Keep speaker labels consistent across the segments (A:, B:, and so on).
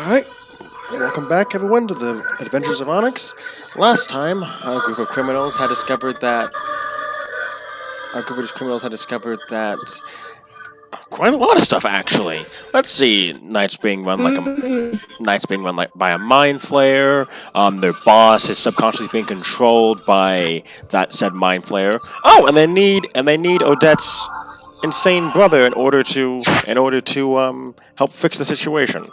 A: Alright, welcome back everyone to the Adventures of Onyx. Last time, a group of criminals had discovered that quite a lot of stuff actually. Let's see, Nite's being run like by a mind flayer. Their boss is subconsciously being controlled by that said mind flayer. Oh, and they need Odette's insane brother in order to help fix the situation.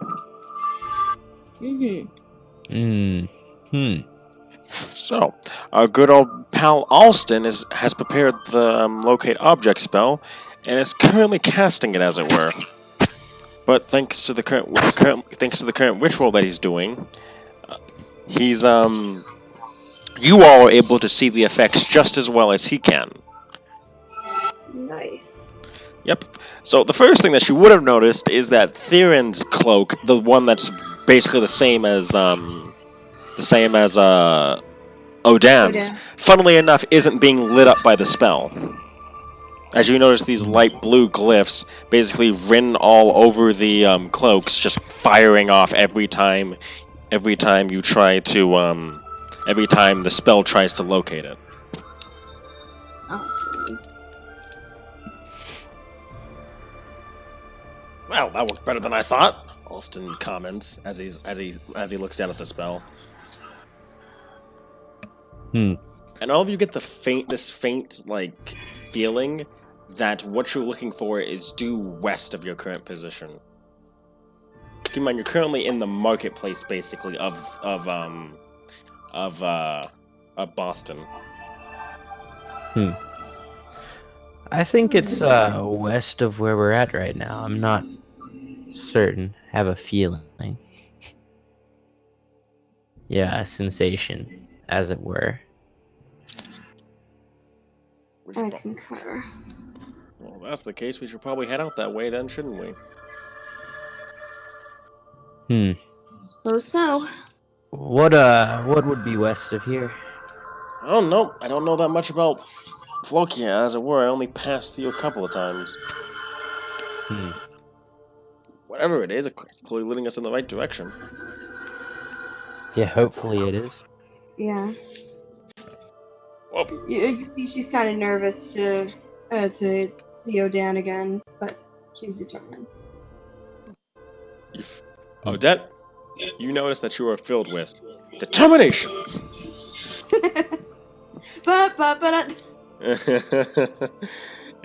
A: So, our good old pal Alston has prepared the locate object spell, and is currently casting it, as it were. But thanks to the current ritual that he's doing, he's you all are able to see the effects just as well as he can.
B: Nice.
A: Yep. So the first thing that you would have noticed is that Theren's cloak, the one that's basically the same as Odane's, funnily enough, isn't being lit up by the spell. As you notice, these light blue glyphs basically written all over the cloaks, just firing off every time you try to every time the spell tries to locate it. Well, that worked better than I thought. Alston comments as he looks down at the spell. And all of you get this faint like feeling that what you're looking for is due west of your current position. Keep in mind, you're currently in the marketplace, basically of Boston.
C: I think it's west of where we're at right now. I'm not certain. I have a feeling. Yeah, a sensation, as it were.
B: I concur.
A: Well, if that's the case, we should probably head out that way then, shouldn't we?
B: Suppose so.
C: What would be west of here?
A: I don't know. I don't know that much about Flokia, as it were. I only passed through a couple of times. Whatever it is, it's clearly leading us in the right direction.
C: Yeah, hopefully it is.
B: Yeah.
A: Well,
B: You see, she's kind of nervous to see Odane again, but she's determined.
A: Odette, you notice that you are filled with determination.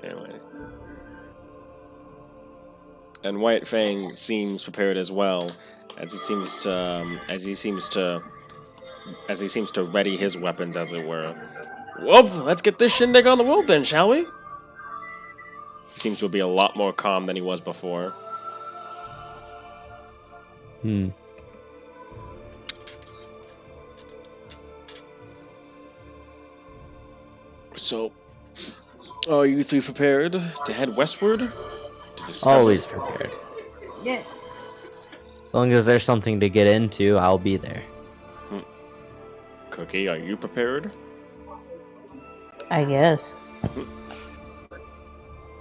A: Anyway. And White Fang seems prepared as well, as he seems to ready his weapons, as it were. Well, let's get this shindig on the road then, shall we? He seems to be a lot more calm than he was before. So, are you three prepared to head westward?
C: Always prepared.
B: Yeah.
C: As long as there's something to get into, I'll be there.
A: Cookie, are you prepared?
D: I guess.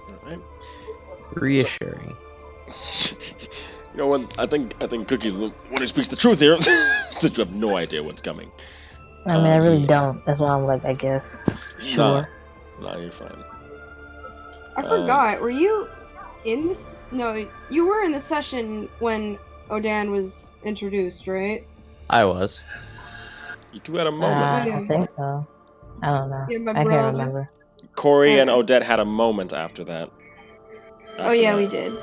A: Alright.
C: Reassuring.
A: You know what? I think Cookie's the one who speaks the truth here, since you have no idea what's coming.
D: I mean, I really don't. That's why I'm like, I guess. Sure.
A: No, you're fine.
B: I forgot. Were you in this? No, you were in the session when Odane was introduced, right?
C: I was.
A: You two had a moment.
D: I don't think so. I don't know.
B: Yeah, my
D: I can't
B: brother.
D: remember.
A: Corey and Odette had a moment after that.
B: We did.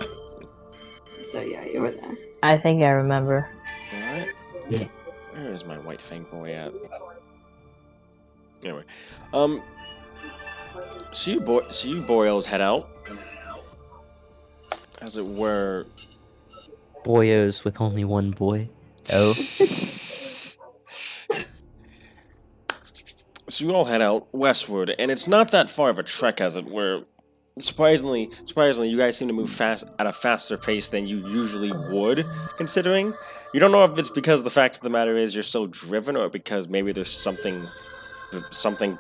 B: So yeah, you were there.
D: I think I remember.
A: Alright.
C: Yeah.
A: Where is my White Fang boy at? Anyway. So you boyos head out. As it were.
C: Boyos with only one boy. Oh.
A: So you all head out westward, and it's not that far of a trek, as it were. Surprisingly, you guys seem to move fast at a faster pace than you usually would, considering. You don't know if it's because the fact of the matter is you're so driven, or because maybe there's something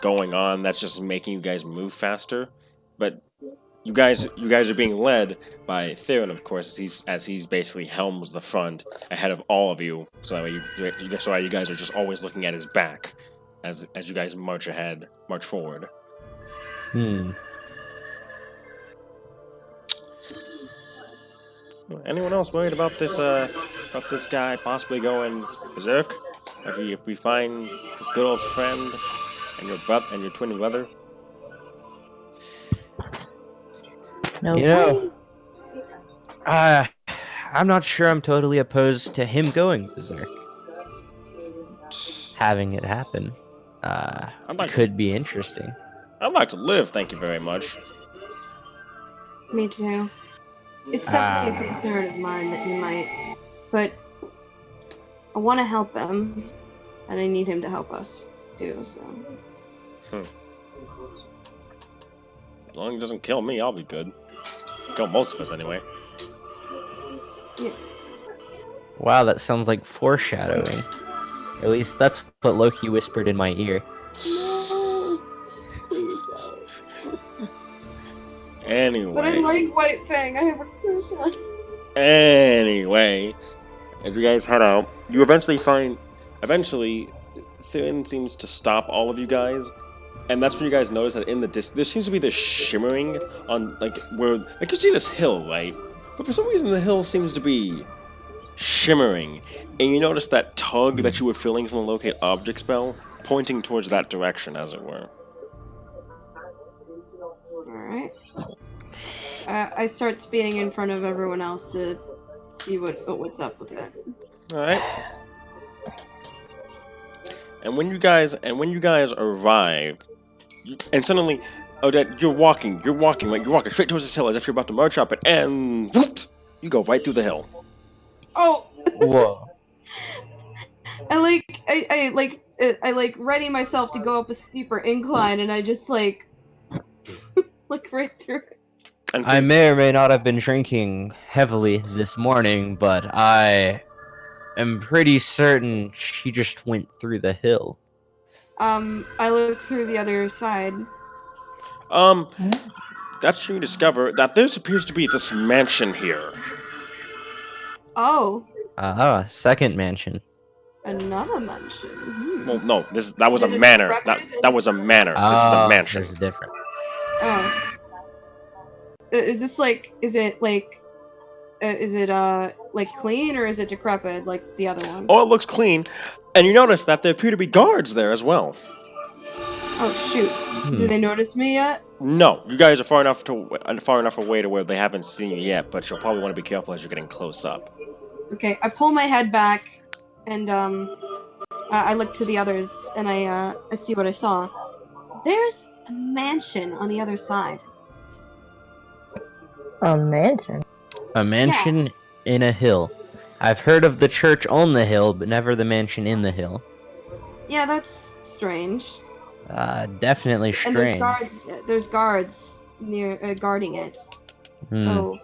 A: going on that's just making you guys move faster. But you guys are being led by Theren, of course, as he's basically helms the front ahead of all of you. So that way you guys are just always looking at his back as you guys march forward.
C: Hmm.
A: Anyone else worried about this guy possibly going berserk? If we find his good old friend and your twin brother?
D: No.
C: You know, I'm not sure I'm totally opposed to him going berserk. Having it happen, could be interesting.
A: I'd like to live, thank you very much.
B: Me too. It's definitely a concern of mine that he might, but I want to help him, and I need him to help us too. So.
A: As long as he doesn't kill me, I'll be good. Kill most of us anyway.
B: Yeah.
C: Wow, that sounds like foreshadowing. At least that's what Loki whispered in my ear.
B: No. Please don't.
A: Anyway.
B: But I like White Fang. I have a crush on.
A: Anyway, as you guys head out, you eventually, Theren seems to stop all of you guys, and that's when you guys notice that in the distance, there seems to be this shimmering on, where you see this hill, right? But for some reason, the hill seems to be shimmering, and you notice that tug that you were feeling from the locate object spell pointing towards that direction, as it were.
B: Alright. I start speeding in front of everyone else to see what's up with it.
A: Alright. And when you guys arrive, and suddenly, Odette, you're walking straight towards this hill as if you're about to march up it, and whoops, you go right through the hill.
B: Oh!
C: Whoa.
B: I ready myself to go up a steeper incline, and I just look right through it.
A: And
C: I may or may not have been drinking heavily this morning, but I am pretty certain she just went through the hill.
B: I look through the other side.
A: That's when you discover that there appears to be this mansion here.
B: Oh,
C: Second mansion.
B: another mansion.
A: Well, no, that was a
B: Is it a
A: manor.
B: decrepit?
A: That was a manor. This is a mansion.
C: There's a difference.
B: Oh. Is it clean, or is it decrepit like the other one?
A: Oh, it looks clean, and you notice that there appear to be guards there as well.
B: Oh shoot! Do they notice me yet?
A: No, you guys are far enough away to where they haven't seen you yet, but you'll probably want to be careful as you're getting close up.
B: Okay, I pull my head back, and I look to the others, and I see what I saw. There's a mansion on the other side.
D: A mansion?
C: A mansion in a hill. I've heard of the church on the hill, but never the mansion in the hill.
B: Yeah, that's strange.
C: Definitely strange.
B: And there's guards near guarding it. So.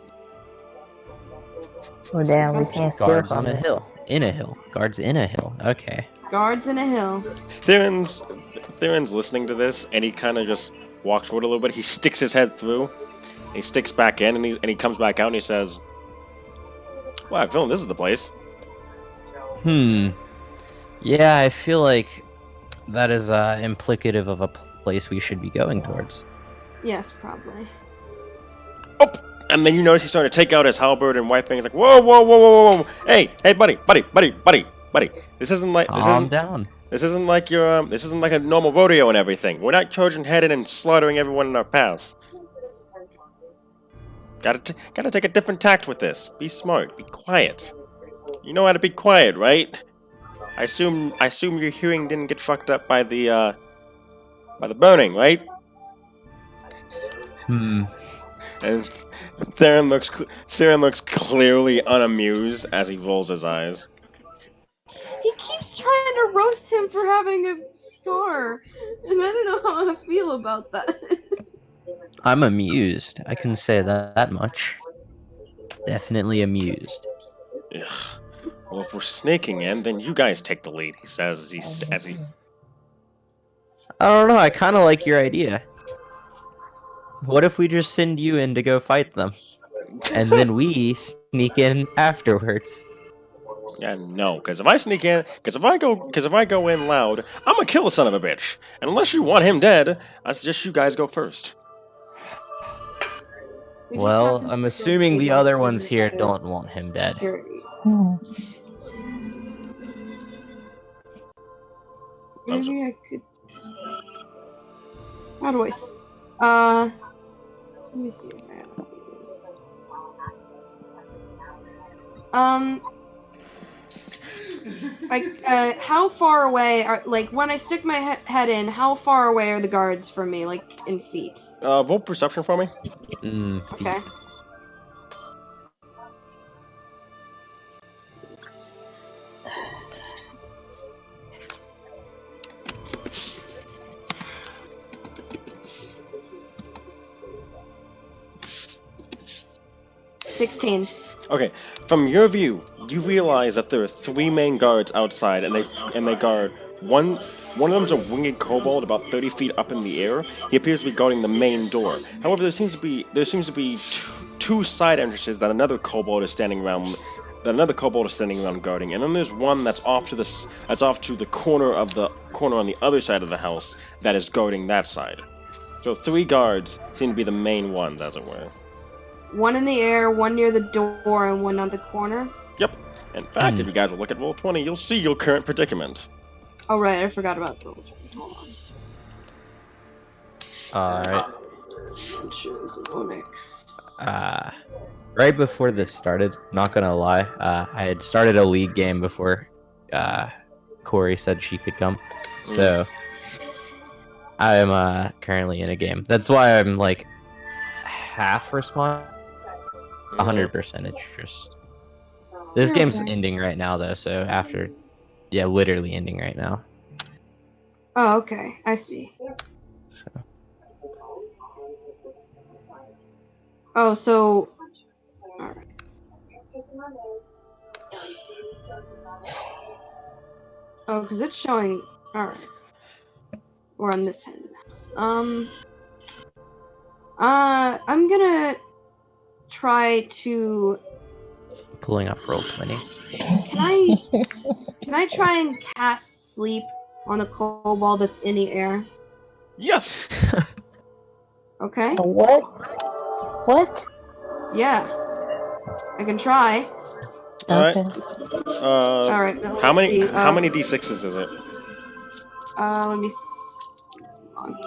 D: Oh damn, we can't steal
C: Guards
D: from
C: on a
D: it.
C: hill. In a hill. Guards in a hill. Okay.
B: Guards in a hill.
A: Theron's listening to this, and he kind of just walks forward a little bit. He sticks his head through. He sticks back in, and he comes back out, and he says, "Well, I feel this is the place."
C: Yeah, I feel like that is implicative of a place we should be going towards.
B: Yes, probably.
A: Oh! And then you notice he's starting to take out his halberd and white thing. He's like, "Whoa, whoa, whoa, whoa, whoa! Hey, buddy! This isn't like
C: Calm down.
A: This isn't like this isn't like a normal rodeo and everything. We're not charging headed and slaughtering everyone in our path. Gotta take a different tact with this. Be smart. Be quiet. You know how to be quiet, right? I assume your hearing didn't get fucked up by the burning, right?" And Theren looks clearly unamused as he rolls his eyes.
B: He keeps trying to roast him for having a scar, and I don't know how I feel about that.
C: I'm amused. I can say that much. Definitely amused.
A: Ugh. Well, if we're sneaking in, then you guys take the lead, he says as he...
C: I don't know, I kind of like your idea. What if we just send you in to go fight them, and then we sneak in afterwards?
A: Yeah, no, because if I sneak in, because if I go in loud, I'm gonna kill the son of a bitch. And unless you want him dead, I suggest you guys go first.
B: We just have
C: Well,
B: to
C: I'm
B: make sure
C: assuming
B: they
C: the
B: don't
C: other
B: give
C: ones
B: me
C: here
B: better
C: don't want him dead.
B: security.
D: Hmm.
B: Maybe I could. How do I? Let me see if I have. How far away are like when I stick my head in? How far away are the guards from me, like in feet?
A: Vote perception for me.
C: Feet.
B: Okay. $16.
A: Okay, from your view, you realize that there are three main guards outside, and they guard one. One of them's a winged kobold about 30 feet up in the air. He appears to be guarding the main door. However, there seems to be two side entrances that another kobold is standing around. That another kobold is standing around guarding, and then there's one that's off to the corner on the other side of the house that is guarding that side. So three guards seem to be the main ones, as it were.
B: One in the air, one near the door, and one on the corner.
A: Yep. In fact, if you guys will look at roll 20, you'll see your current predicament.
B: Oh right, I forgot about the roll. Hold on.
C: Alright.
B: Adventures of Onyx.
C: Right before this started, not gonna lie, I had started a league game before Corey said she could come. So I am currently in a game. That's why I'm like half responding. 100%. It's just this
B: You're
C: game's
B: okay.
C: ending right now though. So after, yeah, literally ending right now.
B: Oh, okay. I see.
C: So.
B: Oh, so. Alright. Oh, because it's showing. Alright. We're on this end of the house. I'm gonna try to.
C: Pulling up roll 20.
B: Can I try and cast sleep on the kobold that's in the air?
A: Yes.
B: Okay.
D: A what? What?
B: Yeah. I can try.
A: All right.
D: Okay.
B: All right. Now
A: How
B: let me
A: many
B: see.
A: how many d6s is it?
B: Let me see. Hold on.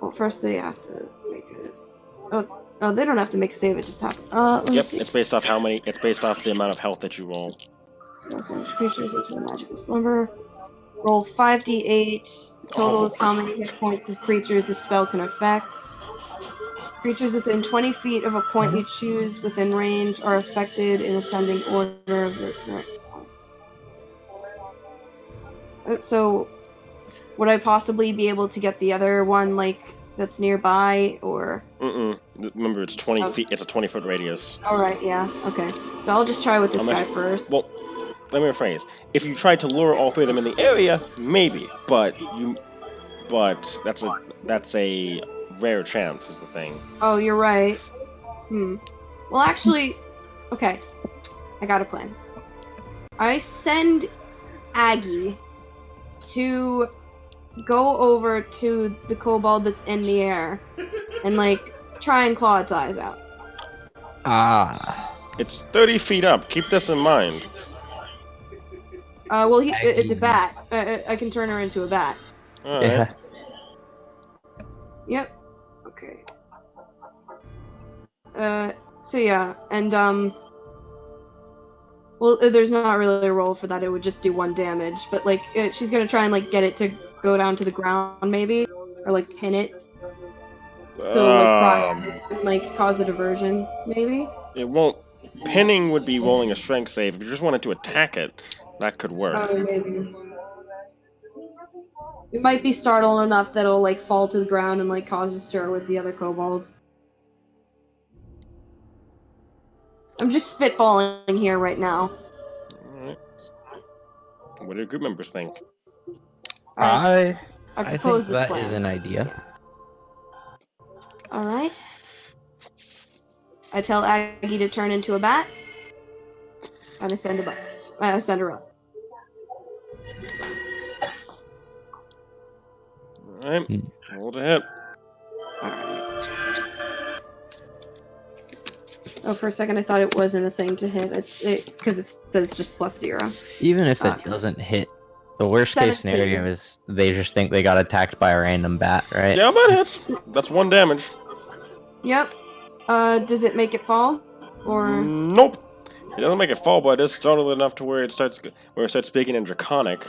B: Well, first they have to make it. Oh, they don't have to make a save. It just happens. Let me
A: Yep.
B: see.
A: It's based off how many. It's based off the amount of health that you roll.
B: Creatures into a magical slumber. Roll 5d8. The total is how many hit points of creatures the spell can affect. Creatures within 20 feet of a point you choose within range are affected in ascending order of their current points. So, would I possibly be able to get the other one, like, that's nearby, or...
A: Remember, it's 20 feet. It's a 20-foot radius.
B: Alright, yeah, okay. So I'll just try with this
A: Unless,
B: guy first.
A: well, let me rephrase. If you tried to lure all three of them in the area, maybe, but that's a rare chance, is the thing.
B: Oh, you're right. Well, actually, okay. I got a plan. I send Aggie to go over to the kobold that's in the air and, like, try and claw its eyes out.
A: It's 30 feet up. Keep this in mind.
B: Well, it's a bat. I can turn her into a bat.
A: All right.
B: Yep. Okay. So yeah, and, well, there's not really a roll for that, it would just do 1 damage, but, like, she's gonna try and, like, get it to go down to the ground, maybe? Or, like, pin it. So, like, cry and, like, cause a diversion, maybe?
A: It won't. Pinning would be rolling a strength save. If you just wanted to attack it, that could work.
B: Oh, maybe. It might be startled enough that it'll, like, fall to the ground and, like, cause a stir with the other kobold. I'm just spitballing here right now.
A: Alright. What do your group members think?
C: I
B: I
C: I think
B: propose this
C: that
B: plan.
C: is an idea.
B: All right. I tell Aggie to turn into a bat, and I send send her up.
A: Alright, roll to hit.
B: Oh, for a second I thought it wasn't a thing to hit. Because it says just +0.
C: Even if it doesn't hit, the worst case
B: 17.
C: scenario is they just think they got attacked by a random bat, right?
A: Yeah, that hits. That's 1 damage.
B: Yep. Does it make it fall? Or
A: Nope. It doesn't make it fall, but it is startled enough to where it starts speaking in Draconic.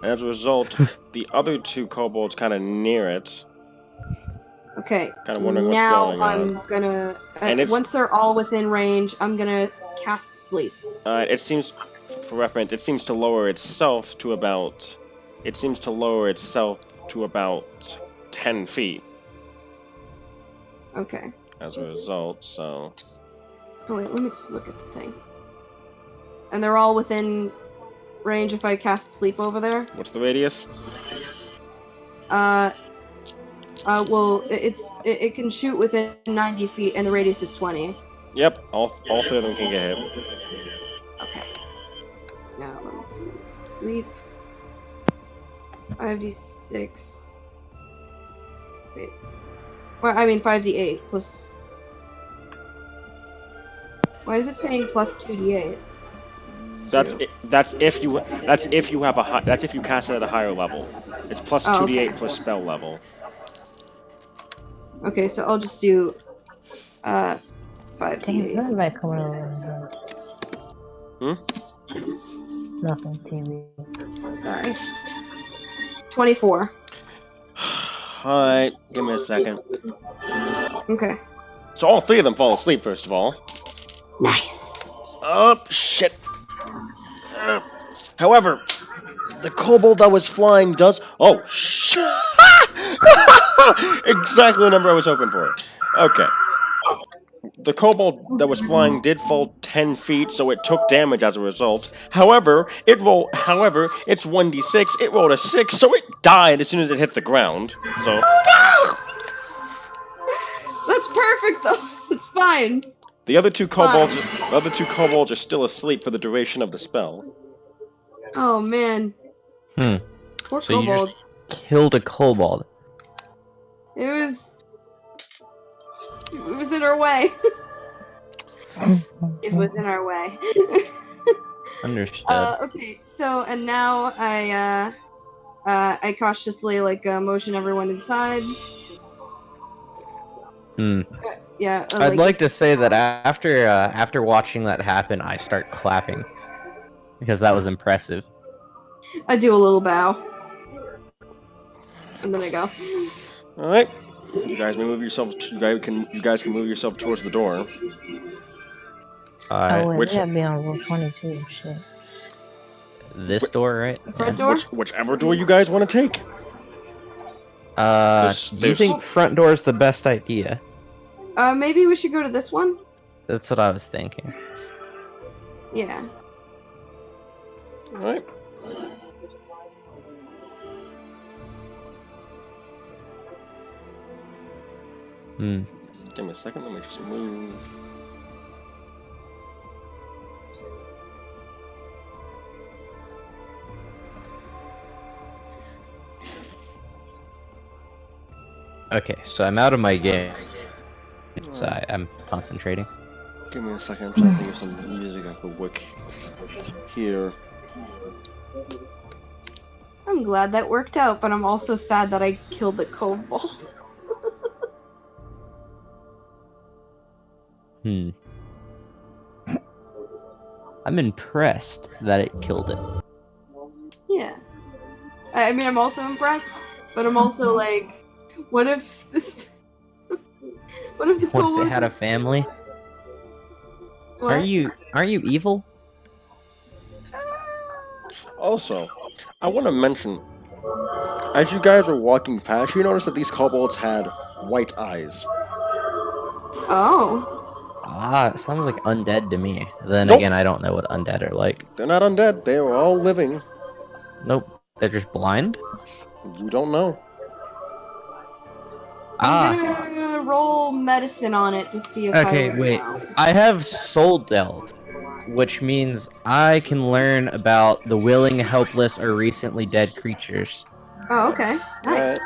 A: And as a result, the other 2 kobolds kind of near it.
B: okay.
A: Kind of wondering what's
B: Now
A: going on.
B: I'm gonna.
A: And it's-
B: once they're all within range, I'm gonna cast sleep.
A: It seems, for reference, it seems to lower itself to about 10 feet
B: Okay.
A: as a result, so...
B: Oh wait, let me look at the thing. And they're all within range if I cast sleep over there.
A: What's the radius?
B: Well, it can shoot within 90 feet, and the radius is 20.
A: Yep, all 3 of them can get hit.
B: Okay. Now let me see. Sleep. 5d6. Wait. Well, I mean 5d8 plus. Why is it saying plus 2d8?
A: That's if you have that's if you cast it at a higher level. It's plus 2d8
B: okay.
A: plus spell level.
B: Okay, so I'll just do 5d8.
D: Damn, everybody coming over. Nothing, TV.
B: Sorry. 24.
A: Alright, give me a second.
B: Okay.
A: So all 3 of them fall asleep, first of all.
B: Nice.
A: Oh, shit. However, the kobold that was flying does... Oh, shit. Exactly the number I was hoping for. Okay. The kobold that was flying did fall 10 feet, so it took damage as a result. However, it's 1d6. It rolled a 6, so it died as soon as it hit the ground. So...
B: That's perfect, though. It's fine.
A: The other 2 kobolds are still asleep for the duration of the spell.
B: Oh, man. Poor
C: So you
B: kobold.
C: just killed a kobold.
B: It was in our way. It was in our way.
C: Understood.
B: Okay, so and now I cautiously motion everyone inside. Yeah.
C: I'd like to say that after watching that happen, I start clapping because that was impressive.
B: I do a little bow, and then I go.
A: All right, you guys may move yourself. You guys can move yourself towards the door.
D: Oh, wait,
A: Which-
D: we gotta be on roll 22. Shit.
C: This door, right?
B: Front door.
A: Whichever door you guys want to take.
C: Do you think front door is the best idea?
B: Maybe we should go to this one.
C: That's what I was thinking.
B: Yeah.
A: All right. Give me a second. Let me just move.
C: Okay, so I'm out of my game. So I'm concentrating.
A: Give me a second. I'm trying to think of some music I could wick here.
B: I'm glad that worked out, but I'm also sad that I killed the kobold.
C: I'm impressed that it killed it.
B: Yeah. I mean, I'm also impressed, but I'm also like, what if this? What if the
C: What if
B: kobold
C: it had a family?
B: What?
C: Aren't you evil?
A: Also, I want to mention, as you guys were walking past, you noticed that these kobolds had white eyes.
B: Oh.
C: Ah, it sounds like undead to me. Then
A: Nope.
C: again, I don't know what undead are like.
A: They're not undead. They are all living.
C: Nope, they're just blind.
E: You don't know.
B: I'm gonna roll medicine on it to see if
C: Okay,
B: I
C: wait.
B: know.
C: I have Soul Delve, which means I can learn about the willing, helpless, or recently dead creatures.
B: Oh, okay. Nice.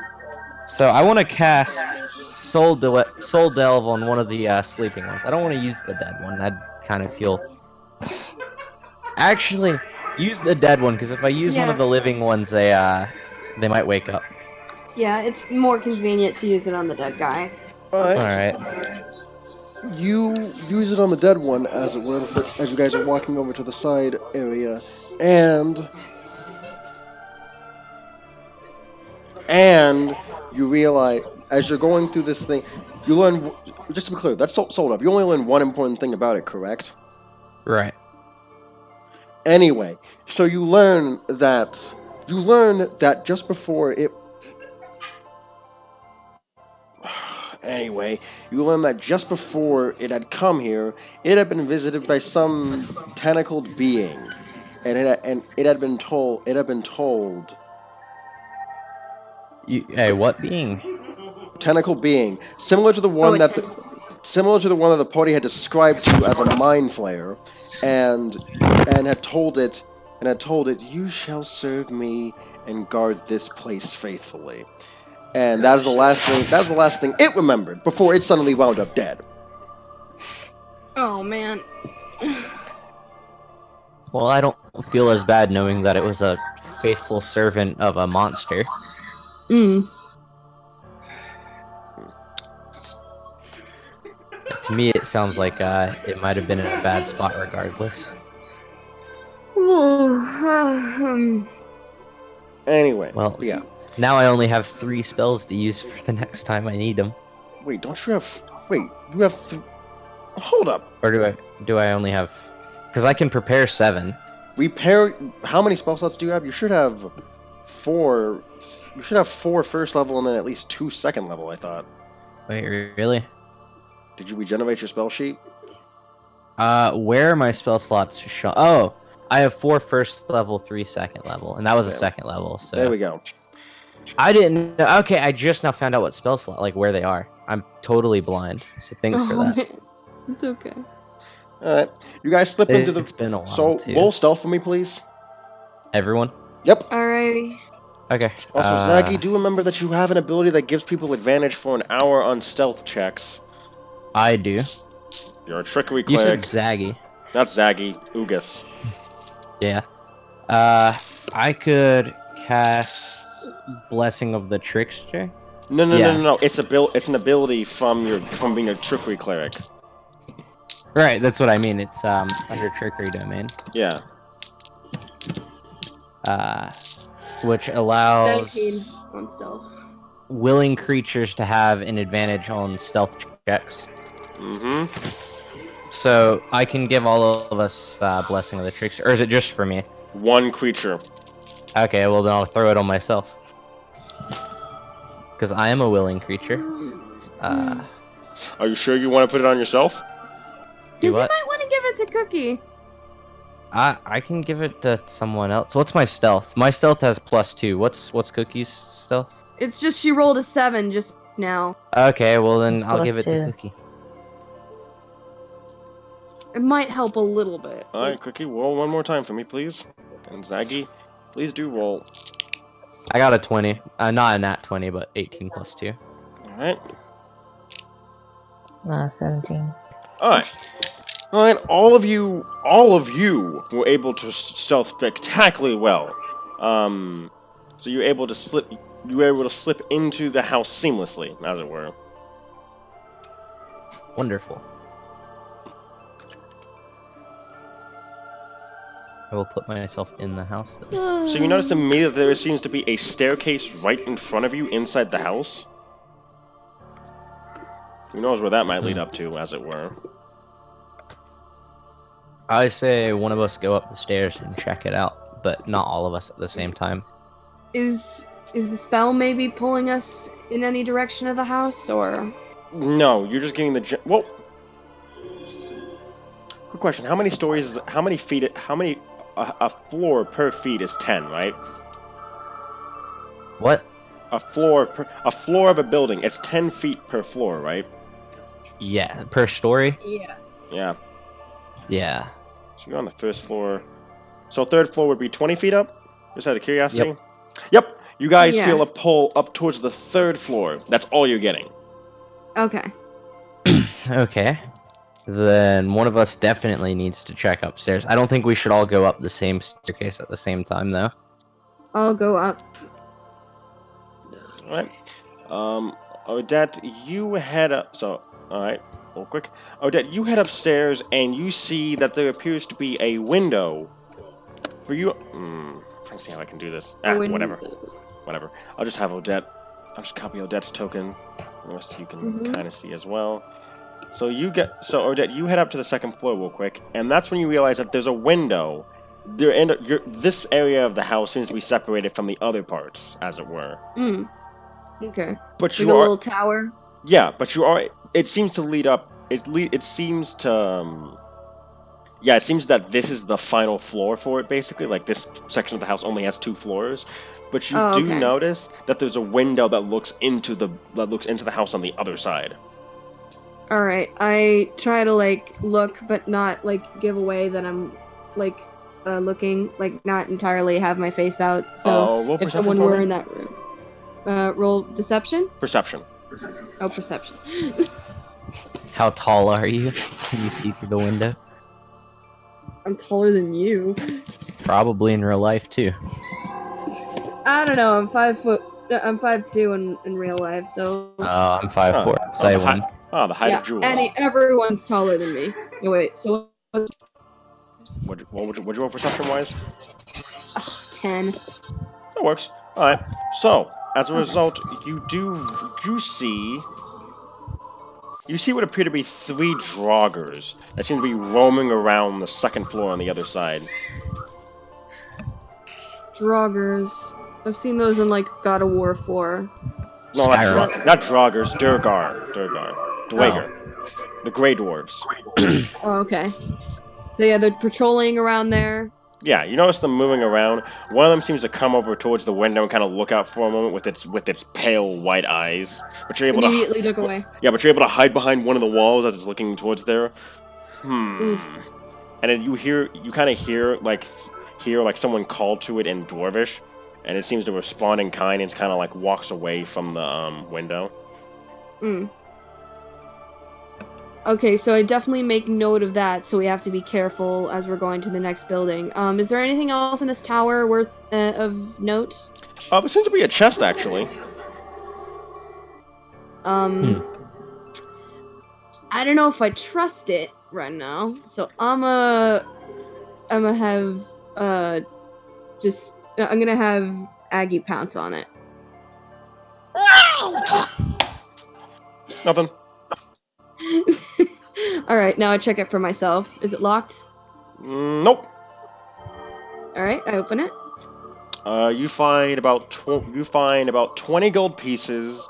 C: So I want to cast Soul Delve on one of the sleeping ones. I don't want to use the dead one. I'd kind of feel. Actually, use the dead one because if I use one of
B: Yeah.
C: the living ones, they might wake up.
B: Yeah, it's more convenient to use it on the dead guy.
C: All
E: Alright.
C: right.
E: You use it on the dead one, as it were, as you guys are walking over to the side area, and you realize, as you're going through this thing, you learn, just to be clear, that's sold up. You only learn one important thing about it, correct?
C: Right.
E: Anyway, so you learn that just before it. Anyway, you learn that just before it had come here, it had been visited by some tentacled being, and it had been told.
C: Hey, what being?
E: Tentacled being, similar to the
B: Oh,
E: one
B: a
E: that
B: tentacle.
E: the party had described to you as a mind flayer, and had told it, you shall serve me and guard this place faithfully. And that is the last thing it remembered before it suddenly wound up dead.
B: Oh man.
C: Well, I don't feel as bad knowing that it was a faithful servant of a monster. To me, it sounds like it might have been in a bad spot regardless.
E: Anyway,
C: Well,
E: yeah.
C: now I only have 3 spells to use for the next time I need them.
E: Wait, don't you have? Wait, you have. Hold up.
C: Or do I only have? Because I can prepare 7.
E: Repair. How many spell slots do you have? You should have 4. You should have 4 first level and then at least 2 second level. I thought.
C: Wait, really?
E: Did you regenerate your spell sheet?
C: Where are my spell slots shown? Oh, I have 4 first level, 3 second level, and that was a second level. So
E: there we go.
C: I didn't know. Okay, I just now found out what spell slot, like where they are. I'm totally blind. So thanks for that.
B: Man. It's okay.
E: Alright. You guys slip into the.
C: It's been a while.
E: So,
C: too.
E: roll stealth for me, please.
C: Everyone.
E: Yep.
B: Alrighty.
C: Okay.
E: Also, Zaggy, do remember that you have an ability that gives people advantage for an hour on stealth checks.
C: I do.
A: You're a trickery
C: You said
A: cleric.
C: Zaggy.
A: Not Zaggy. Ugas.
C: Yeah. I could cast Blessing of the Trickster.
A: No. It's an ability from being a trickery cleric.
C: Right, that's what I mean. It's under Trickery domain.
A: Yeah.
C: Which allows
B: 19 on stealth.
C: willing creatures to have an advantage on stealth checks.
A: Mm-hmm.
C: So I can give all of us Blessing of the Trickster, or is it just for me?
A: One creature.
C: Okay, well then I'll throw it on myself. Because I am a willing creature.
A: Are you sure you want to put it on yourself?
B: Because you
C: what?
B: might want to give it to Cookie.
C: I can give it to someone else. What's my stealth? My stealth has +2. What's Cookie's stealth?
B: It's just she rolled a 7 just now.
C: Okay, well then
D: It's
C: I'll give it to
D: +2.
C: Cookie.
B: It might help a little bit.
A: Alright, Cookie, roll one more time for me, please. And Zaggy, please do roll.
C: I got a 20. Not a nat 20, but 18 +2.
A: Alright.
D: 17.
A: Alright. Alright, all of you were able to stealth spectacularly well. So you were able to slip into the house seamlessly, as it were.
C: Wonderful. I will put myself in the house then.
A: So you notice immediately that there seems to be a staircase right in front of you inside the house. Who knows where that might lead up to, as it were.
C: I say one of us go up the stairs and check it out, but not all of us at the same time.
B: Is the spell maybe pulling us in any direction of the house, or?
A: No, you're just getting the... Well... Quick question, how many feet... A floor per feet is 10, right?
C: What?
E: a floor of a building. It's 10 feet per floor, right?
C: Yeah, per story.
B: Yeah.
E: Yeah.
C: Yeah.
E: So you're on the first floor. So third floor would be 20 feet up? Just out of curiosity?
C: Yep.
E: Yep. You guys
B: Yeah.
E: feel a pull up towards the third floor. That's all you're getting.
B: Okay.
C: Okay. Then one of us definitely needs to check upstairs. I don't think we should all go up the same staircase at the same time, though.
B: I'll go up.
E: Alright. Odette, you head up. So, alright, real quick. Odette, you head upstairs and you see that there appears to be a window for you. I'm trying to see how I can do this. Whatever. Whatever. I'll just have Odette. I'll just copy Odette's token. The rest you can kind of see as well. So Odette, you head up to the second floor real quick, and that's when you realize that there's a window. This area of the house seems to be separated from the other parts, as it were.
B: Okay.
E: But
B: Like
E: you
B: a
E: are,
B: little tower.
E: yeah. But you are. It seems to lead up. It seems to. Yeah, it seems that this is the final floor for it, basically. Like, this section of the house only has 2 floors. But you do
B: okay.
E: notice that there's a window that looks into the house on the other side.
B: All right. I try to look, but not give away that I'm looking, not entirely have my face out. So
E: Roll
B: if
E: perception
B: someone
E: for
B: were
E: me.
B: in that room, roll deception.
E: Perception.
B: Oh, perception.
C: How tall are you? Can you see through the window?
B: I'm taller than you.
C: Probably in real life, too.
B: I don't know. I'm 5 foot. I'm 5'2" in real life. So
C: Oh, I'm 5'4", so I win.
E: The height of Jules.
B: Everyone's taller than me. Oh, wait. So
E: What would you roll perception-wise?
B: 10.
E: That works. Alright. So, as a result, you see what appear to be 3 draugrs that seem to be roaming around the second floor on the other side.
B: Draugrs. I've seen those in God of War 4.
E: No,
C: Skyrim.
E: not draugrs, Durgar. Dwager. The Grey Dwarves.
B: Oh, okay. So yeah, they're patrolling around there.
E: Yeah, you notice them moving around. One of them seems to come over towards the window and kind of look out for a moment with its pale white eyes. But you're able
B: Immediately look away.
E: Yeah, but you're able to hide behind one of the walls as it's looking towards there. And then you kind of hear someone call to it in Dwarvish, and it seems to respond in kind and kind of walks away from the window.
B: Okay, so I definitely make note of that, so we have to be careful as we're going to the next building. Is there anything else in this tower worth of note?
E: There seems to be a chest, actually.
B: I don't know if I trust it right now, so I'm gonna have I'm gonna have Aggie pounce on it.
E: Nothing.
B: Alright, now I check it for myself. Is it locked?
E: Nope.
B: Alright, I open it.
E: You find about 20 gold pieces,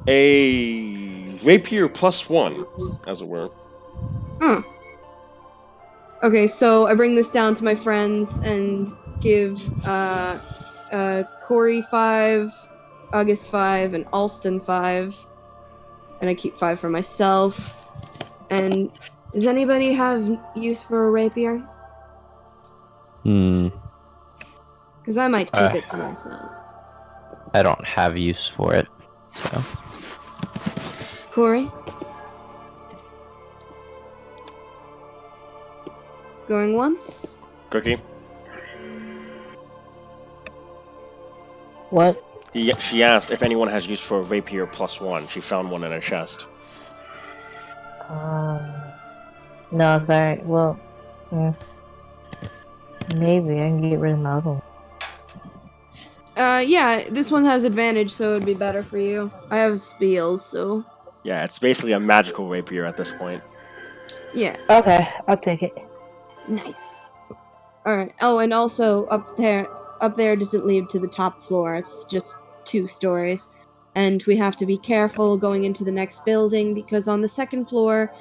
E: a rapier +1, as it were.
B: Okay, so I bring this down to my friends and give Corey 5, August 5, and Alston 5. And I keep 5 for myself. And does anybody have use for a rapier? Because I might keep it for myself.
C: I don't have use for it, so.
B: Corey? Going once?
E: Cookie?
D: What?
E: She asked if anyone has use for a rapier +1. She found one in a chest.
D: No, sorry. Well, maybe I can get rid of my other one.
B: Yeah, this one has advantage, so it'd be better for you. I have spiels, so.
E: Yeah, it's basically a magical rapier at this point.
B: Yeah.
D: Okay, I'll take it.
B: Nice. Alright. Oh, and also up there doesn't lead to the top floor. It's just 2 stories. And we have to be careful going into the next building because on the second floor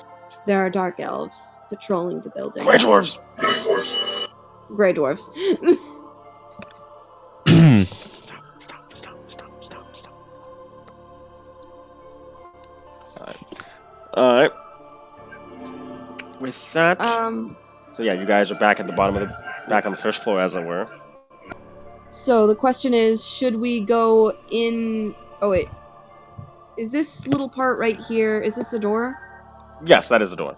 B: there are dark elves patrolling the building.
E: Grey Dwarves!
B: Grey dwarves.
E: Stop.
A: Alright. With that...
B: So
A: yeah, you guys are back at the bottom of the... back on the first floor, as it were.
B: So the question is, should we go in... Oh, wait. Is this little part right here, is this a door?
A: Yes, that is the door.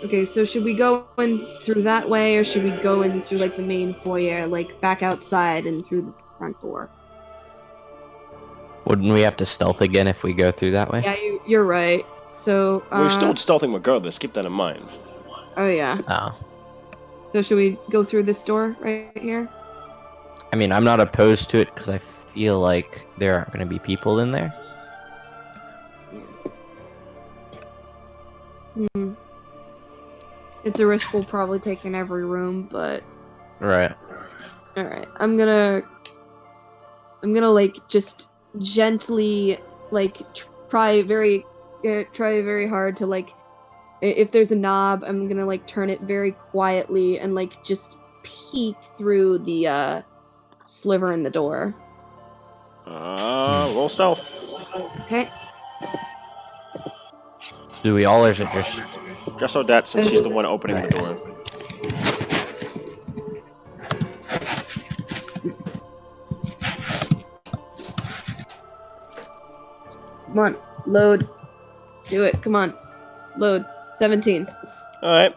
B: Okay, so should we go in through that way, or should we go in through, like, the main foyer, like, back outside and through the front door?
C: Wouldn't we have to stealth again if we go through that way?
B: Yeah, you're right. So,
A: We're still stealthing regardless, keep that in mind.
B: Oh, yeah.
C: Oh.
B: So should we go through this door right here?
C: I mean, I'm not opposed to it because I feel like there aren't going to be people in there.
B: Hmm. It's a risk we'll probably take in every room, but...
C: Right.
B: Alright, I'm gonna like just gently like try very hard to like if there's a knob, I'm gonna like turn it very quietly and like just peek through the sliver in the door.
A: Roll stealth.
B: Okay.
C: Do we all, or is it just...
A: Just Odette, since she's the one opening the door.
B: Come on, load. Do it. Come on, load. 17.
A: All right.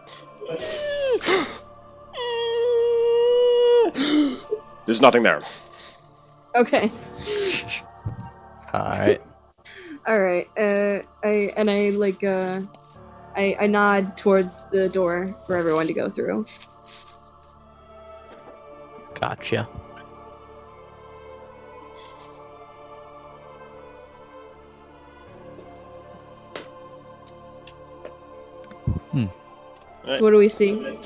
A: There's nothing there.
B: Okay.
C: Alright.
B: Alright, I nod towards the door for everyone to go through.
C: Gotcha.
B: So what do we see?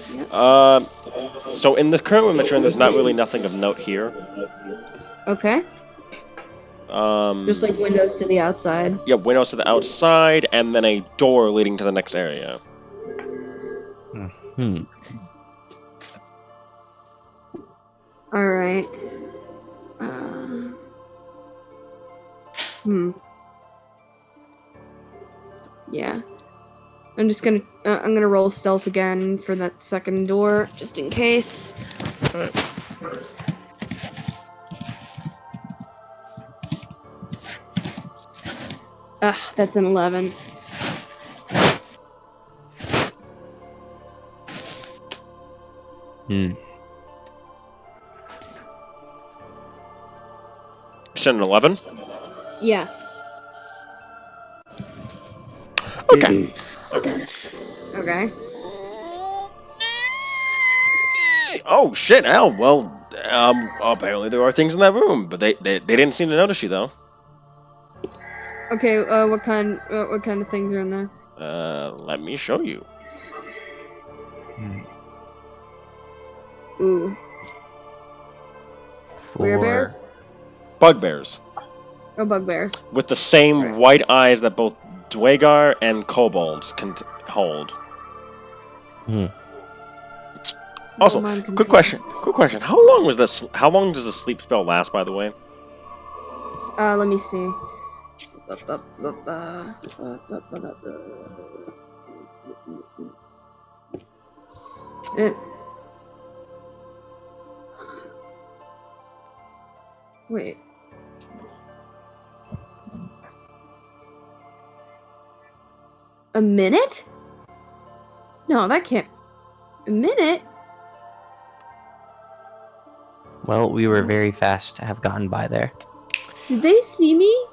A: So in the current room that you're in, there's not really nothing of note here.
B: Okay. Just like windows to the outside.
A: Yeah, windows to the outside, and then a door leading to the next area.
B: Alright. Yeah. I'm gonna roll stealth again for that second door, just in case.
A: Alright.
B: That's an 11.
A: You said an 11?
B: Yeah.
A: Okay.
B: Okay.
A: Oh shit! Oh well. Apparently there are things in that room, but they didn't seem to notice you though.
B: Okay. What kind of things are in there?
A: Let me show you.
B: Ooh. Bears?
A: Bugbears.
B: Oh, bugbears.
A: With the same white eyes that both Dwagar and kobolds can hold. Also, quick question. How long was this? How long does the sleep spell last, by the way?
B: Let me see. Wait. A minute? No, that can't. A minute?
C: Well, we were very fast to have gotten by there.
B: Did they see me?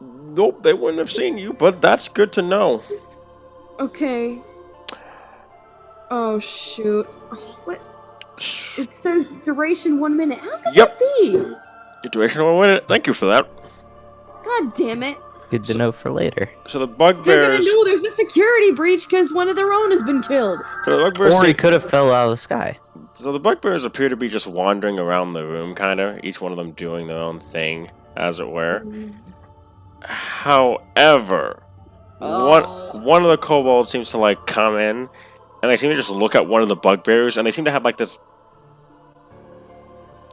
A: Nope, they wouldn't have seen you, but that's good to know.
B: Okay. Oh, shoot. What? It says duration 1 minute. How could that be?
A: Your duration of 1 minute. Thank you for that.
B: God damn it.
C: Good to know for later.
A: So the
B: They're
A: bugbears.
B: gonna know there's a security breach because one of their own has been killed.
A: So the bugbears.
C: Or he could have fell out of the sky.
A: So the bugbears appear to be just wandering around the room, kind of. Each one of them doing their own thing, as it were. However, one of the kobolds seems to like come in, and they seem to just look at one of the bugbears, and they seem to have like this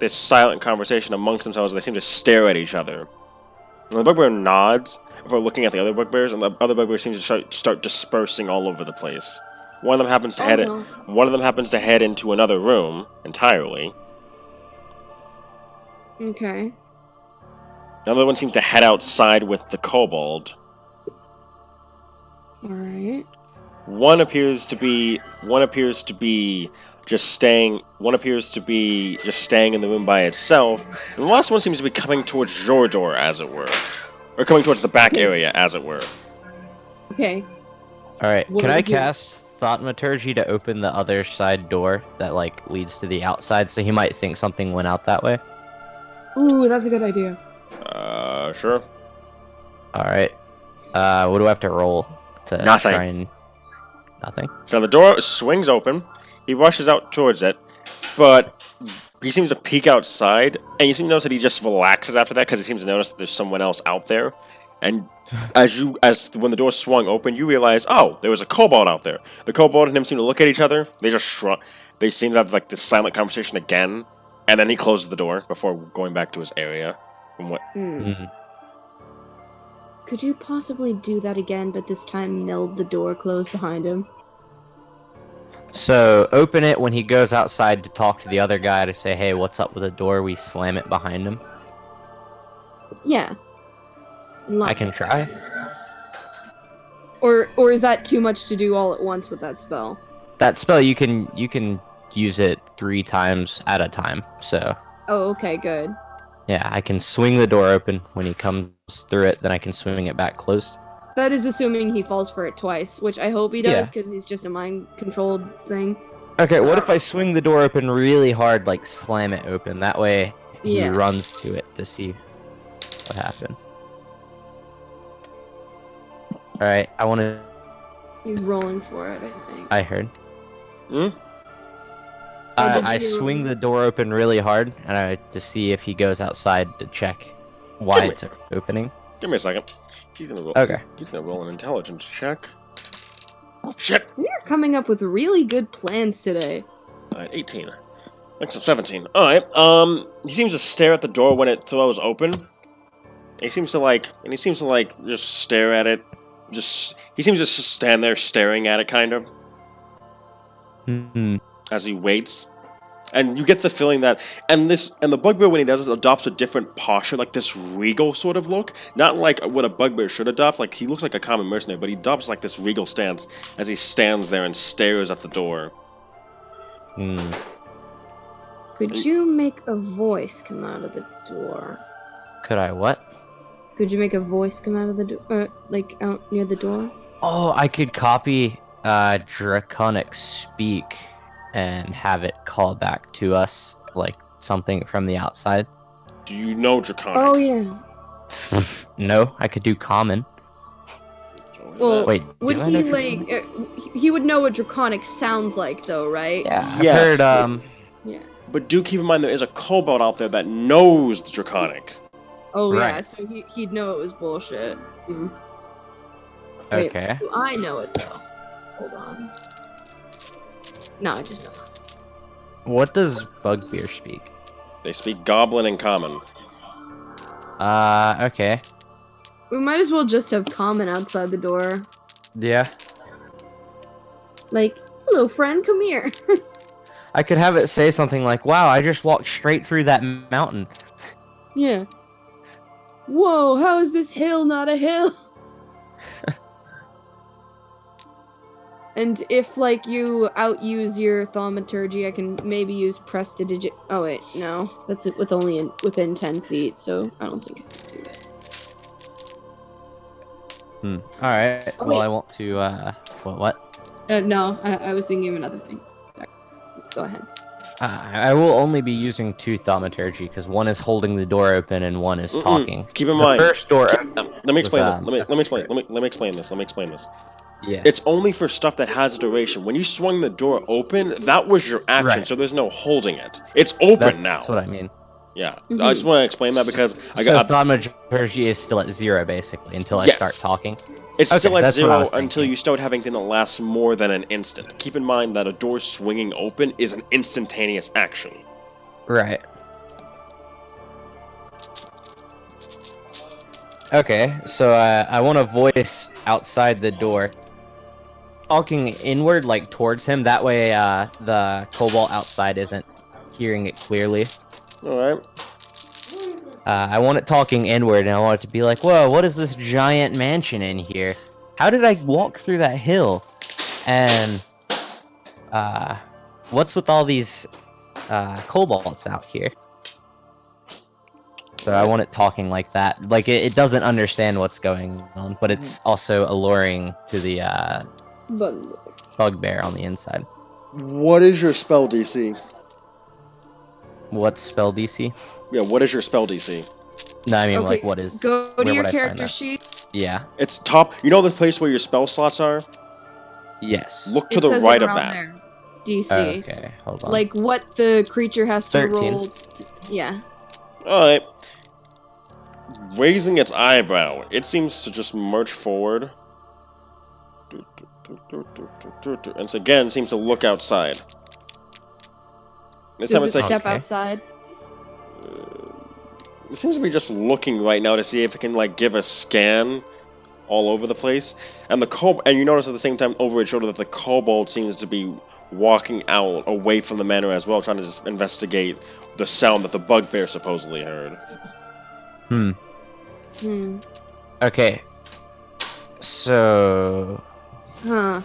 A: silent conversation amongst themselves. And they seem to stare at each other. And the bugbear nods before looking at the other bugbears, and the other bugbear seems to start dispersing all over the place. One of them happens to
B: Oh, no.
A: One of them happens to head into another room entirely.
B: Okay.
A: The other one seems to head outside with the kobold.
B: Alright.
A: One appears to be just staying in the room by itself, and the last one seems to be coming towards your door, as it were. Or coming towards the back area, as it were.
B: Okay.
C: Alright,
B: What
C: can
B: do
C: I
B: we do?
C: cast Thaumaturgy to open the other side door that, like, leads to the outside, so he might think something went out that way?
B: Ooh, that's a good idea.
A: Sure.
C: Alright. What do I have to roll to
A: Nothing.
C: try and... Nothing?
A: So the door swings open, he rushes out towards it, but he seems to peek outside, and you seem to notice that he just relaxes after that, because he seems to notice that there's someone else out there. And when the door swung open, you realize, oh, there was a kobold out there. The kobold and him seem to look at each other. They just shrug. They seem to have like this silent conversation again, and then he closes the door before going back to his area. And what?
B: Could you possibly do that again, but this time meld the door closed behind him?
C: So, open it when he goes outside to talk to the other guy to say, hey, what's up with the door? We slam it behind him.
B: Yeah.
C: I can try.
B: Or is that too much to do all at once with that spell?
C: That spell, you can use it 3 times at a time, so...
B: Oh, okay, good.
C: Yeah, I can swing the door open when he comes through it, then I can swing it back closed.
B: That is assuming he falls for it twice, which I hope he does,
C: Yeah.
B: because he's just a mind-controlled thing.
C: Okay, what if I swing the door open really hard, like slam it open? That way he
B: Yeah.
C: runs to it to see what happened. Alright, I want to...
B: He's rolling for it, I think.
C: I heard.
A: Hmm?
C: I swing the door open really hard and to see if he goes outside to check why
A: Give me-
C: it's opening.
A: Give me a second. He's gonna roll.
C: Okay.
A: He's gonna roll an intelligence check. Shit.
B: We are coming up with really good plans today.
A: 18. Next 17. All right. He seems to stare at the door when it throws open. He seems to just stare at it. He seems to just stand there staring at it, kind of, as he waits. And you get the feeling that, and the bugbear when he does this adopts a different posture, like this regal sort of look. Not like what a bugbear should adopt. Like he looks like a common mercenary, but he adopts like this regal stance as he stands there and stares at the door.
B: Could you make a voice come out of the door?
C: Could I what?
B: Could you make a voice come out of the door, like out near the door?
C: Oh, I could copy Draconic Speak and have it call back to us, like something from the outside.
A: Do you know Draconic?
B: Oh yeah.
C: No, I could do Common.
B: Well,
C: Wait,
B: would
C: do I
B: he
C: know
B: like? He would know what Draconic sounds like, though, right?
C: Yeah, I've
A: Yes.
C: heard,
B: Yeah.
A: But do keep in mind there is a kobold out there that knows the Draconic.
B: Oh yeah.
C: Right.
B: So he'd know it was bullshit. Wait,
C: okay.
B: do I know it though? Hold on. No, I just don't.
C: What does Bugbear speak?
A: They speak Goblin and Common.
C: Okay.
B: We might as well just have Common outside the door.
C: Yeah.
B: Like, hello, friend, come here.
C: I could have it say something like, wow, I just walked straight through that mountain.
B: Yeah. Whoa, how is this hill not a hill? And if, like, you outuse your thaumaturgy, I can maybe use prestidigit. Oh wait, no, that's it with only within 10 feet, so I don't think I can do it.
C: Alright,
B: Oh,
C: well,
B: wait.
C: I want to, what?
B: No, I was thinking of another thing. Sorry. Go ahead.
C: I will only be using 2 thaumaturgy, because one is holding the door open and one is talking.
A: Keep in
C: The
A: mind.
C: first door...
A: Let me explain this.
C: was,
A: Let me explain. Let me explain this. Let me explain this.
C: Yeah.
A: It's only for stuff that has a duration. When you swung the door open, that was your action,
C: Right.
A: so there's no holding it. It's open now.
C: That's what I mean.
A: Yeah,
B: Mhm.
A: I just want to explain that because I
C: So
A: got.
C: thaumaturgy is still at 0, basically, until I
A: Yes.
C: start talking.
A: It's
C: Okay,
A: still at
C: that's what I
A: 0
C: was
A: until
C: thinking.
A: you start having things that lasts more than an instant. Keep in mind that a door swinging open is an instantaneous action.
C: Right. Okay, so I want to voice outside the door, talking inward, like towards him. That way, the cobalt outside isn't hearing it clearly.
E: Alright.
C: I want it talking inward, and I want it to be like, "Whoa, what is this giant mansion in here? How did I walk through that hill? And what's with all these cobalts out here?" So I want it talking like that. Like it doesn't understand what's going on, but it's also alluring to the bugbear on the inside.
E: What is your spell DC?
C: What's spell DC?
E: Yeah, what is your spell DC?
C: No, I mean
B: Okay,
C: like what is?
B: go to
C: where
B: your
C: would I find
B: character
C: that?
B: sheet.
C: Yeah.
E: It's top. You know the place where your spell slots are?
C: Yes.
E: Look to
B: It
E: the
B: says
E: right
B: it
E: of
B: around
E: that.
B: there. DC.
C: Okay, hold on.
B: Like what the creature has to
C: 13.
B: roll. Yeah.
E: Alright. Raising its eyebrow, it seems to just march forward. And again seems to look outside. This time
B: Does
E: it's
B: it
E: like
B: step
C: Okay.
B: outside?
E: it seems to be just looking right now to see if it can like give a scan all over the place. And and you notice at the same time over its shoulder that the kobold seems to be walking out away from the manor as well, trying to just investigate the sound that the bugbear supposedly heard.
C: Okay. So
B: Huh.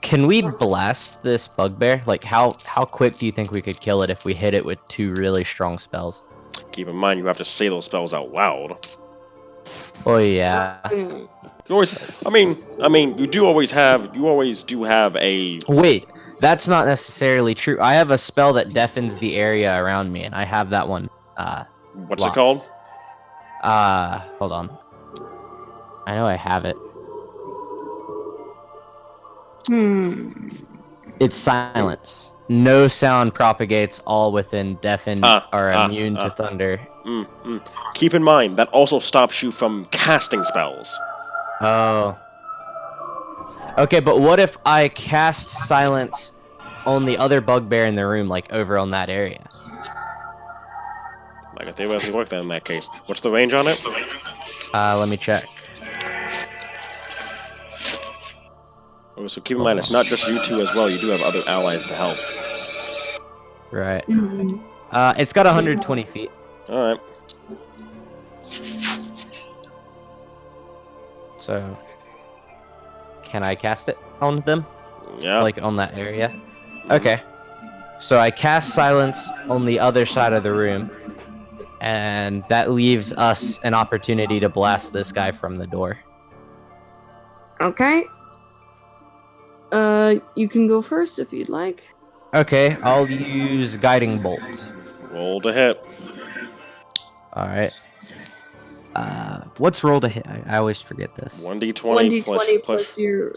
C: can we blast this bugbear? Like how quick do you think we could kill it if we hit it with 2 really strong spells?
E: Keep in mind you have to say those spells out loud.
C: Oh yeah.
B: Hmm.
E: You always, I mean, you always do have a.
C: Wait, that's not necessarily true. I have a spell that deafens the area around me, and I have that one.
E: What's it
C: Locked.
E: called?
C: Hold on. I know I have it. It's silence. No sound propagates. All within deafened are immune to thunder.
E: Keep in mind that also stops you from casting spells.
C: Oh. Okay, but what if I cast silence on the other bugbear in the room, like over on that area?
E: Like if they theoretically work then in that case. What's the range on it?
C: Let me check.
E: Oh, so keep in mind it's not just you two as well. You do have other allies to help.
C: Right. It's got 120 feet.
E: All right.
C: So, can I cast it on them?
E: Yeah.
C: Like on that area? Okay. So I cast silence on the other side of the room, and that leaves us an opportunity to blast this guy from the door.
B: Okay. You can go first if you'd like.
C: Okay, I'll use guiding bolt.
E: Roll to hit.
C: All right. What's roll to hit? I always forget this.
E: 1d20
B: plus your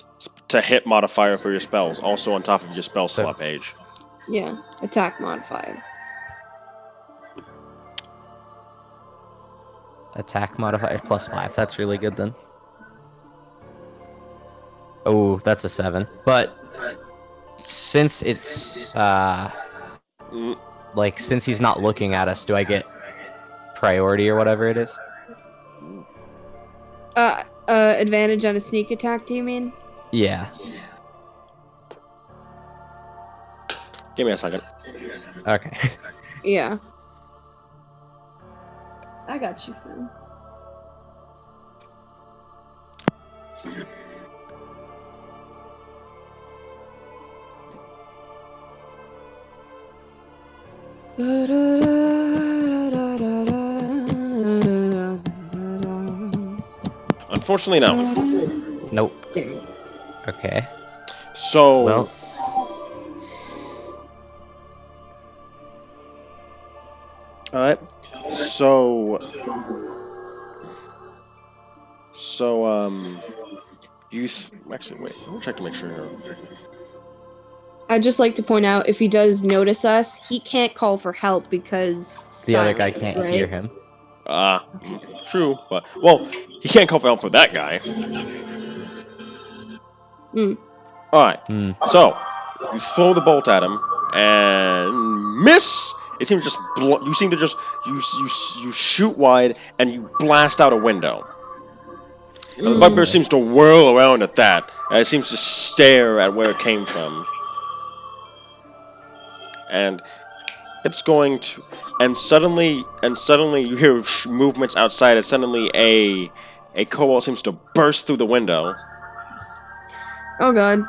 E: to hit modifier for your spells, also on top of your spell slot page.
B: attack modifier.
C: Attack modifier +5. That's really good then. Oh, that's a 7. But since it's like since he's not looking at us, do I get priority or whatever it is?
B: Advantage on a sneak attack, do you mean?
C: Yeah.
E: Give me a second.
C: Okay.
B: Yeah. I got you, friend.
E: Unfortunately, no.
C: Nope. Okay.
E: So.
C: Well.
E: Alright. So. Actually, wait. Let me check to make sure here.
B: I'd just like to point out, if he does notice us, he can't call for help because
C: The other guy
B: silence,
C: can't
B: right?
C: hear him.
E: True, but well, he can't call for help for that guy. Alright, so you throw the bolt at him and miss. It seems to just you seem to just you shoot wide and you blast out a window.
A: And the bugbear seems to whirl around at that, and it seems to stare at where it came from. And it's going to, and suddenly you hear movements outside, and suddenly a kobold seems to burst through the window,
B: Oh god.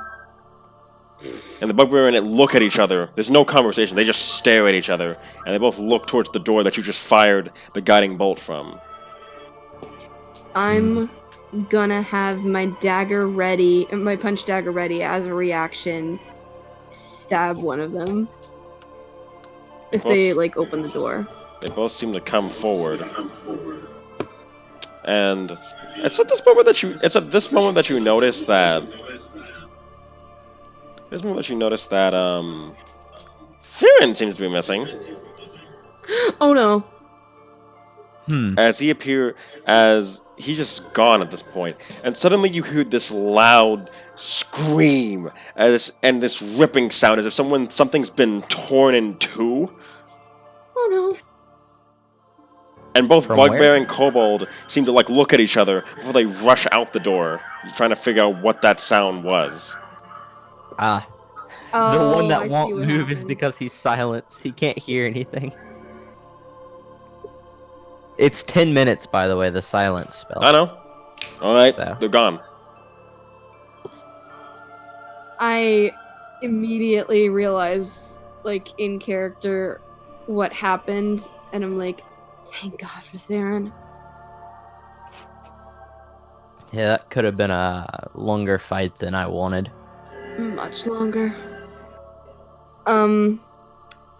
A: and the bugbear and it look at each other. There's no conversation, they just stare at each other, and they both look towards the door that you just fired the guiding bolt from.
B: I'm gonna have my dagger ready, my punch dagger ready as a reaction. Stab one of them. If they, like, open the door.
A: They both seem to come forward. And it's at this moment that you notice that Theren seems to be missing.
B: Oh no.
A: As he's just gone at this point. And suddenly you hear this loud scream and this ripping sound as if something's been torn in two.
B: Oh no.
A: And both
C: From
A: Bugbear
C: where?
A: and Kobold seem to like look at each other before they rush out the door, trying to figure out what that sound was.
C: The one
B: I
C: that
B: see
C: won't
B: what
C: move is
B: happened.
C: because he's silenced. He can't hear anything. It's 10 minutes, by the way, the silence spell.
A: I know. Alright,
C: So.
A: they're gone.
B: I immediately realize, like, in character, what happened, and I'm like, thank God for Theren.
C: Yeah, that could have been a longer fight than I wanted.
B: Much longer. I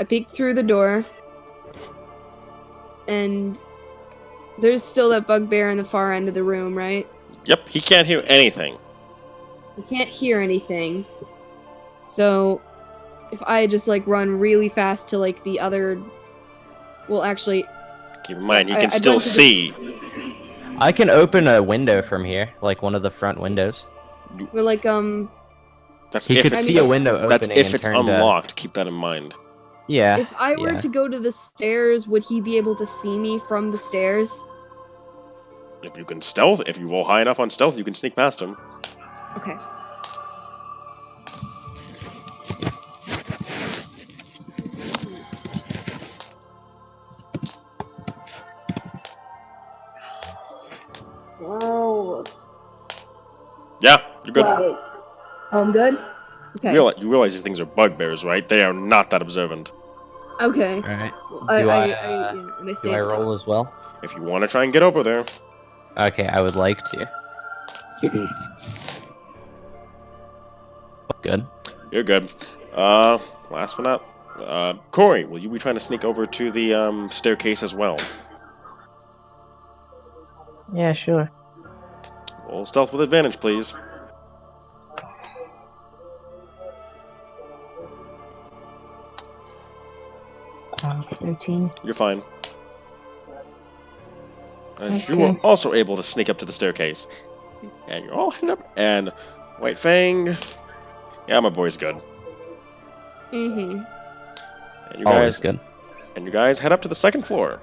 B: peeked through the door, and there's still that bugbear in the far end of the room, right?
A: Yep, he can't hear anything.
B: I can't hear anything. So, if I just, like, run really fast to, like, the other... Well, actually...
A: Keep in mind, he
B: I'd
A: can still
B: run to the-
A: see.
C: I can open a window from here, like one of the front windows.
B: We're like,
A: That's
C: He
A: if
C: could
A: it's,
C: see a window opening
A: that's if
C: and
A: it's
C: turn to...
A: unlocked. Keep that in mind.
C: Yeah.
B: if I were
C: yeah.
B: to go to the stairs, would he be able to see me from the stairs?
A: If you roll high enough on stealth, you can sneak past him.
B: Okay. Oh.
A: Yeah, you're good.
B: Oh, I'm good? Okay.
A: You realize these things are bugbears, right? They are not that observant.
B: Okay.
C: Alright.
B: Yeah, and I
C: Do
B: stay
C: I
B: at the top.
C: roll as well?
A: If you want to try and get over there.
C: Okay, I would like to. Good.
A: You're good. Last one up. Corey, will you be trying to sneak over to the staircase as well?
D: Yeah, sure.
A: Roll stealth with advantage, please.
D: 13.
A: You're fine.
D: Okay.
A: You were also able to sneak up to the staircase. And you're all heading up. And White Fang. Yeah, my boy's good.
B: Mm-hmm.
A: And you
C: Always
A: guys
C: good.
A: And you guys head up to the second floor.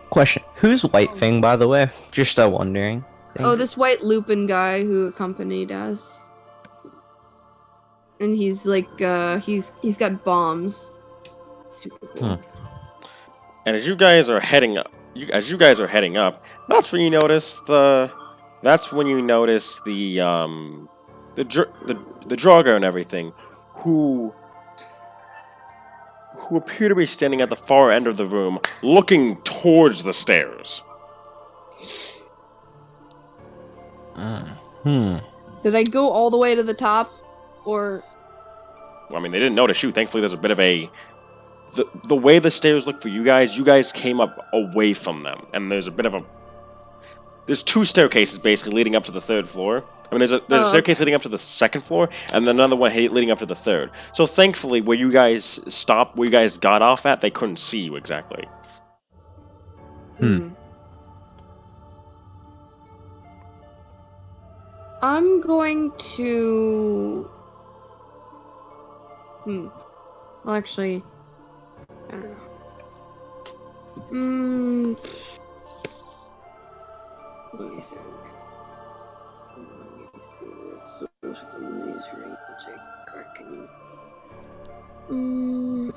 C: Question: who's White Fang, by the way? Just wondering.
B: Oh, this white Lupin guy who accompanied us. And he's like, he's got bombs. Super cool.
A: And as you guys are heading up, that's when you notice the Draugr and everything, who appear to be standing at the far end of the room, looking towards the stairs.
B: Did I go all the way to the top, or?
A: Well, I mean, they didn't notice you. Thankfully, there's a bit of a... The way the stairs look for you guys came up away from them. And there's a bit of a... There's two staircases, basically, leading up to the third floor. I mean, there's a staircase leading up to the second floor, and then another one leading up to the third. So, thankfully, where you guys stopped, where you guys got off at, they couldn't see you exactly.
B: I'm going to... Well, actually... I don't know. Let me think. Let me see. Social news range. Cracking. Mm.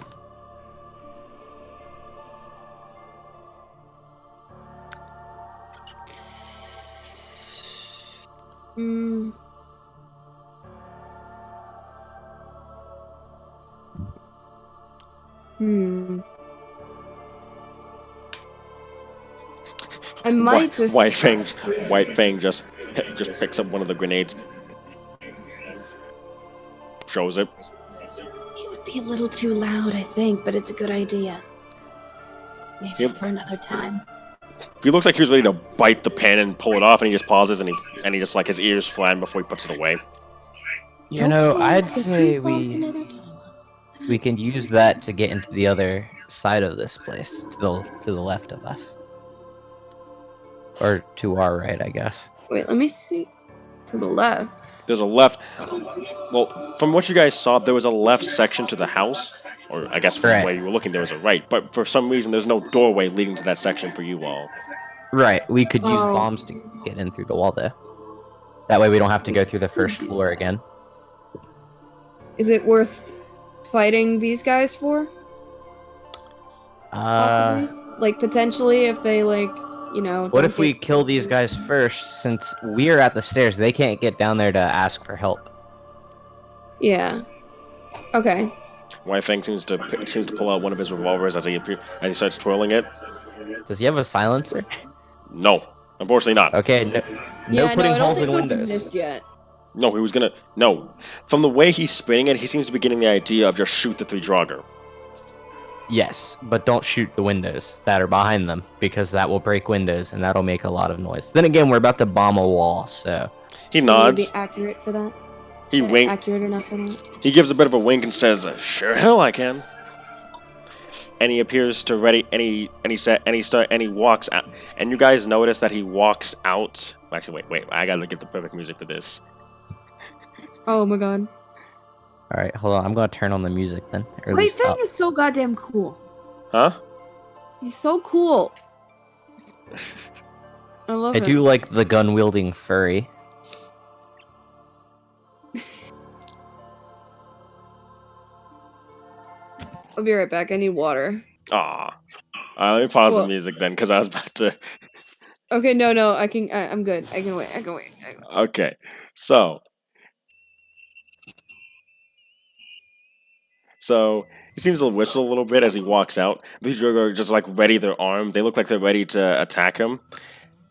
B: I might just
A: White Fang just picks up one of the grenades, shows it.
B: It would be a little too loud, I think, but it's a good idea. Maybe
A: Yep.
B: for another time.
A: He looks like he was ready to bite the pen and pull it off, and he just pauses and he just like his ears flatten before he puts it away.
C: You know,
B: Okay,
C: I'd
B: the
C: say
B: free falls another time.
C: we can use that to get into the other side of this place, to the left of us, or to our right, I guess.
B: Wait, let me see. To the left.
A: There's a left. Well, from what you guys saw, there was a left section to the house, or I guess from
C: Right.
A: where you were looking, there was a right. But for some reason, there's no doorway leading to that section for you all.
C: Right, we could use
B: Oh.
C: bombs to get in through the wall there. That way we don't have to go through the first floor again.
B: Is it worth fighting these guys for? Possibly? Like, potentially, if they, like, you know...
C: What
B: don't
C: if we
B: get-
C: kill these guys first, since we're at the stairs, they can't get down there to ask for help.
B: Yeah. Okay.
A: White Fang seems to pull out one of his revolvers as he starts twirling it.
C: Does he have a silencer?
A: No, unfortunately not.
C: Okay, no
B: Yeah,
C: putting
B: no, I don't
C: holes
B: think
C: in
B: those
C: windows.
B: exist yet.
A: No, he was gonna. No, from the way he's spinning it, he seems to be getting the idea of just shoot the 3 Draugr.
C: Yes, but don't shoot the windows that are behind them, because that will break windows and that'll make a lot of noise. Then again, we're about to bomb a wall, so...
A: He
B: Can
A: nods.
B: you be accurate for that?
A: He winks.
B: Accurate enough for that?
A: He gives a bit of a wink and says, "Sure, hell, I can." And he appears to ready. And he walks out. And you guys notice that he walks out. Actually, wait. I gotta get the perfect music for this.
B: Oh my god.
C: Alright, hold on, I'm gonna turn on the music then. Or at
B: White
C: least
B: Fang
C: up.
B: is so goddamn cool.
A: Huh?
B: He's so cool. I love
C: I
B: him.
C: do like the gun-wielding furry.
B: I'll be right back. I need water.
A: Aw. Let me pause the
B: Well-
A: music then, because I was about to.
B: Okay, no, I'm good. I can wait.
A: Okay, so he seems to whistle a little bit as he walks out. These Draugr are just like ready their arm. They look like they're ready to attack him,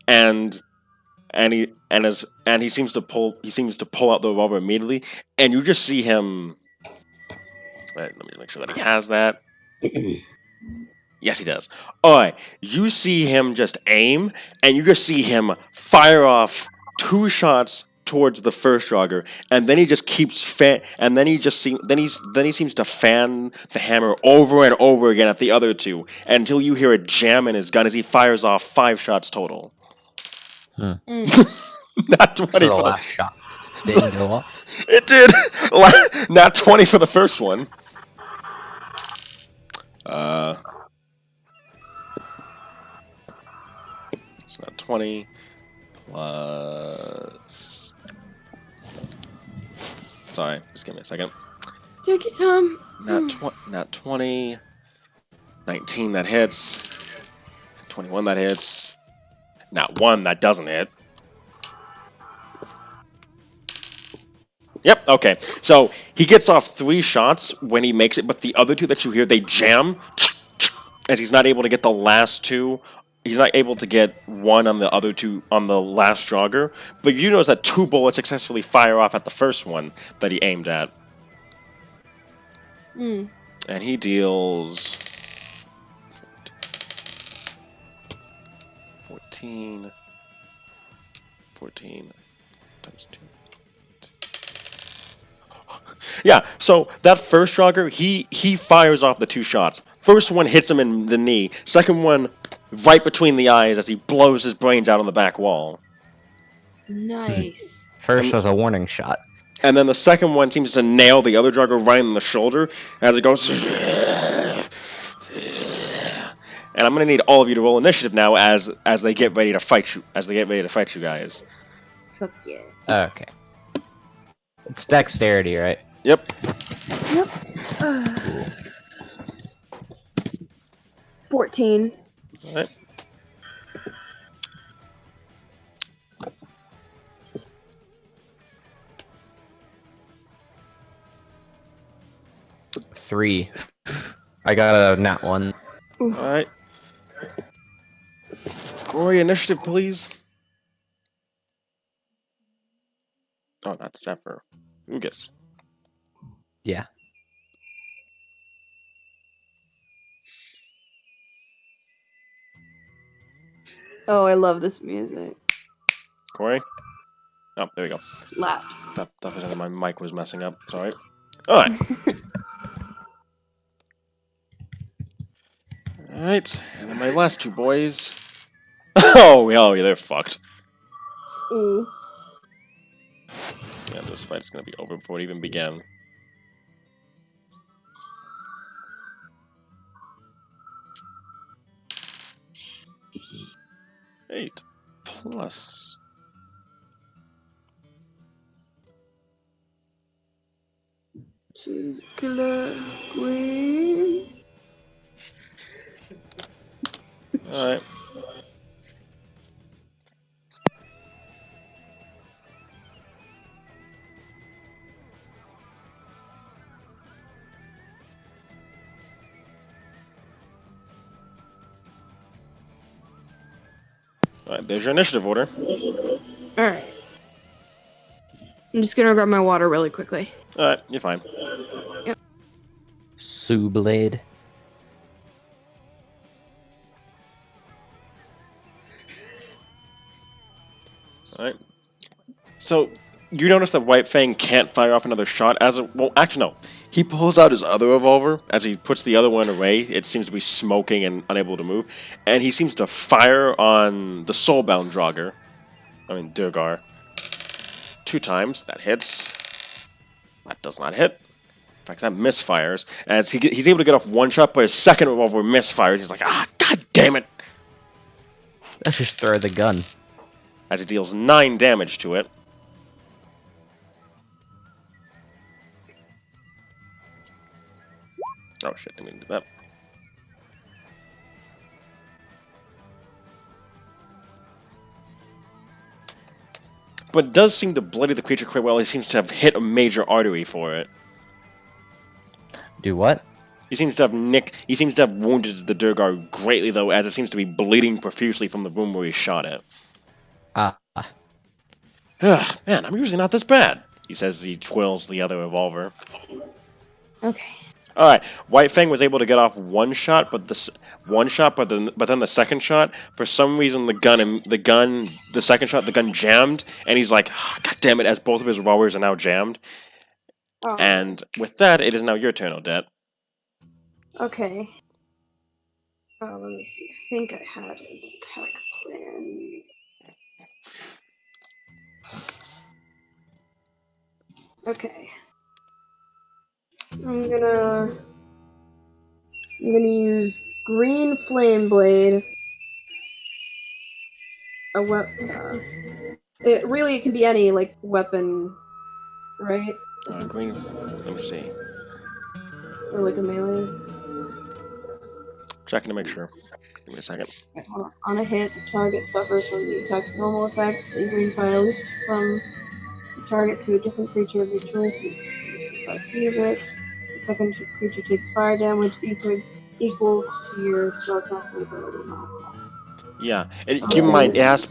A: and he seems to pull out the revolver immediately, and you just see him. Let me make sure that he has that. Yes, he does. Alright, you see him just aim, and you just see him fire off 2 shots towards the first Draugr, and then he just keeps then he seems to fan the hammer over and over again at the other 2 until you hear a jam in his gun as he fires off 5 shots total. Not 20
C: So the
A: for the
C: last shot didn't go off.
A: It did. Not 20 for the first one. It's not 20 plus. Sorry, just give me a second.
B: Take your time.
A: Not 20. 19 that hits. 21 that hits. Not 1 that doesn't hit. Yep, okay. So he gets off 3 shots when he makes it, but the other 2 that you hear, they jam as he's not able to get the last 2. He's not able to get 1 on the other 2 on the last Draugr. But you notice that 2 bullets successfully fire off at the first one that he aimed at. And he deals 14 times 2. Yeah, so that first Draugr, he fires off the 2 shots. First one hits him in the knee. Second one right between the eyes as he blows his brains out on the back wall.
B: Nice.
C: First was a warning shot.
A: And then the second one seems to nail the other Draugr right in the shoulder as it goes. And I'm gonna need all of you to roll initiative now as they get ready to fight you. As they get ready to fight you guys.
B: Fuck yeah.
C: Okay. It's dexterity, right?
A: Yep.
B: Yep. 14.
A: All right.
C: Three. I got a nat 1.
A: All right. Corey, initiative, please. Oh, not Zephyr. Ugas.
C: Yeah.
B: Oh, I love this music.
A: Corey. Oh, there we go.
B: Slaps.
A: That was my mic was messing up. Sorry. All right. All right. And then my last two boys. Oh, yeah, they're fucked.
B: Ooh.
A: Yeah, this fight's gonna be over before it even began. 8 plus.
B: She's killer queen.
A: Alright. Alright, there's your initiative order.
B: Alright. I'm just gonna grab my water really quickly.
A: Alright, you're fine.
C: Sue Blade.
A: Alright. So, you notice that White Fang can't fire off another shot as a... Well, actually, no. He pulls out his other revolver. As he puts the other one away, it seems to be smoking and unable to move. And he seems to fire on the soulbound Draugr. I mean, Durgar. 2 times. That hits. That does not hit. In fact, that misfires. As he's able to get off one shot, but his second revolver misfires. He's like, ah, god damn it!
C: Let's just throw the gun.
A: As he deals 9 damage to it. Oh shit, didn't mean to do that. But it does seem to bloody the creature quite well. He seems to have hit a major artery for it.
C: Do what?
A: He seems to have wounded the Durgar greatly, though, as it seems to be bleeding profusely from the room where he shot it. Man, I'm usually not this bad, he says as he twirls the other revolver.
B: Okay.
A: Alright, White Fang was able to get off one shot, but then the second shot, for some reason the second shot, the gun jammed, and he's like, oh, god damn it, as both of his revolvers are now jammed.
B: Oh.
A: And with that, it is now your turn, Odette.
B: Okay. Let me see. I think I had an attack plan. Okay. I'm gonna use green flame blade. It can be any weapon, right?
A: Green. Let me see.
B: Or like a melee.
A: Checking to make sure. Give me a second.
B: On a hit, the target suffers from the attack's normal effects. A green fire leaps from the target to a different creature of your choice. 5 feet of it. The second creature takes fire damage equals to your spellcasting ability modifier.
A: Yeah, keep in mind it has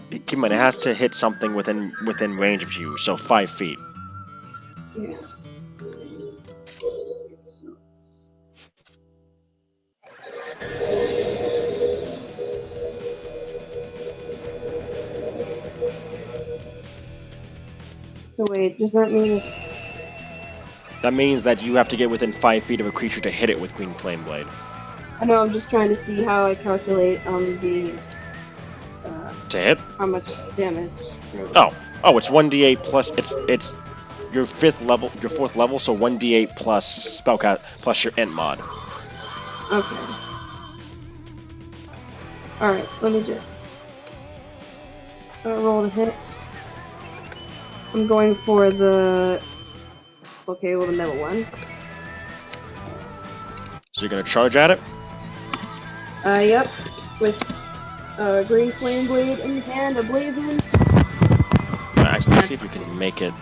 A: to hit something within range of you, so 5 feet.
B: Yeah. So it's... So wait, does that mean it's...
A: That means that you have to get within 5 feet of a creature to hit it with Green Flame Blade.
B: I know, I'm just trying to see how I calculate the...
A: To hit?
B: how much damage.
A: Oh, it's 1d8 plus, it's your 4th level, so 1d8 plus spellcast, plus your int mod.
B: Okay. Alright, let me just roll to hit. I'm going for the... Okay, well, the middle one.
A: So you're gonna charge at it?
B: Yep. With green flame blade in hand, ablazing.
A: Actually, let's see if you can make it.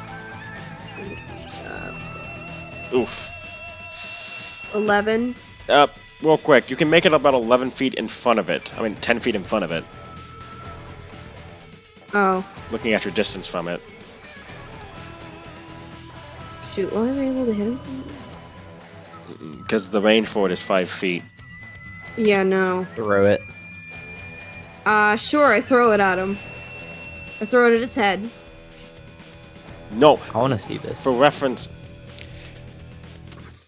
A: Oof.
B: 11.
A: Real quick, you can make it about 11 feet in front of it. I mean, 10 feet in front of it.
B: Oh.
A: Looking at your distance from it.
B: Shoot, why am I able to hit him?
A: Because the range for it is 5 feet.
B: Yeah, no.
C: Throw it.
B: Sure, I throw it at him. I throw it at his head.
A: No,
C: I want to see this.
A: for reference.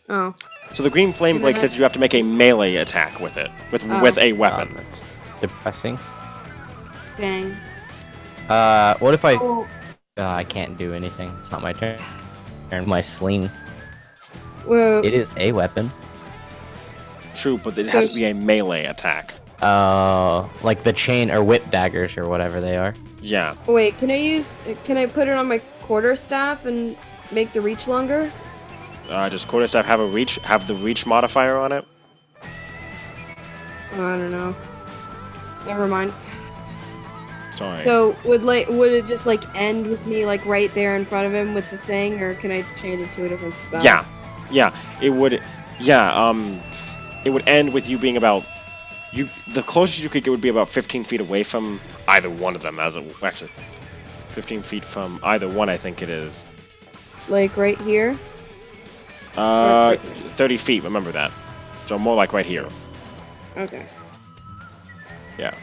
B: Oh.
A: So the green flame blade says you have to make a melee attack with it, with a weapon.
C: That's depressing.
B: Dang.
C: What if I?
B: Oh,
C: I can't do anything. It's not my turn. My sling.
B: well,
C: It is a weapon.
A: True, but it has to be a melee attack.
C: Like the chain or whip daggers or whatever they are.
A: Yeah.
B: wait, can I put it on my quarterstaff and make the reach longer?
A: Does quarterstaff have the reach modifier on it?
B: Oh, I don't know. Never mind.
A: Sorry.
B: So would it just like end with me like right there in front of him with the thing, or can I change it to a different spell?
A: Yeah, it would. Yeah, it would end with you being about. The closest you could get would be about 15 feet away from either one of them. Actually, 15 feet from either one, I think it is.
B: Like right here.
A: 30 feet. Remember that. So more like right here.
B: Okay.
A: Yeah.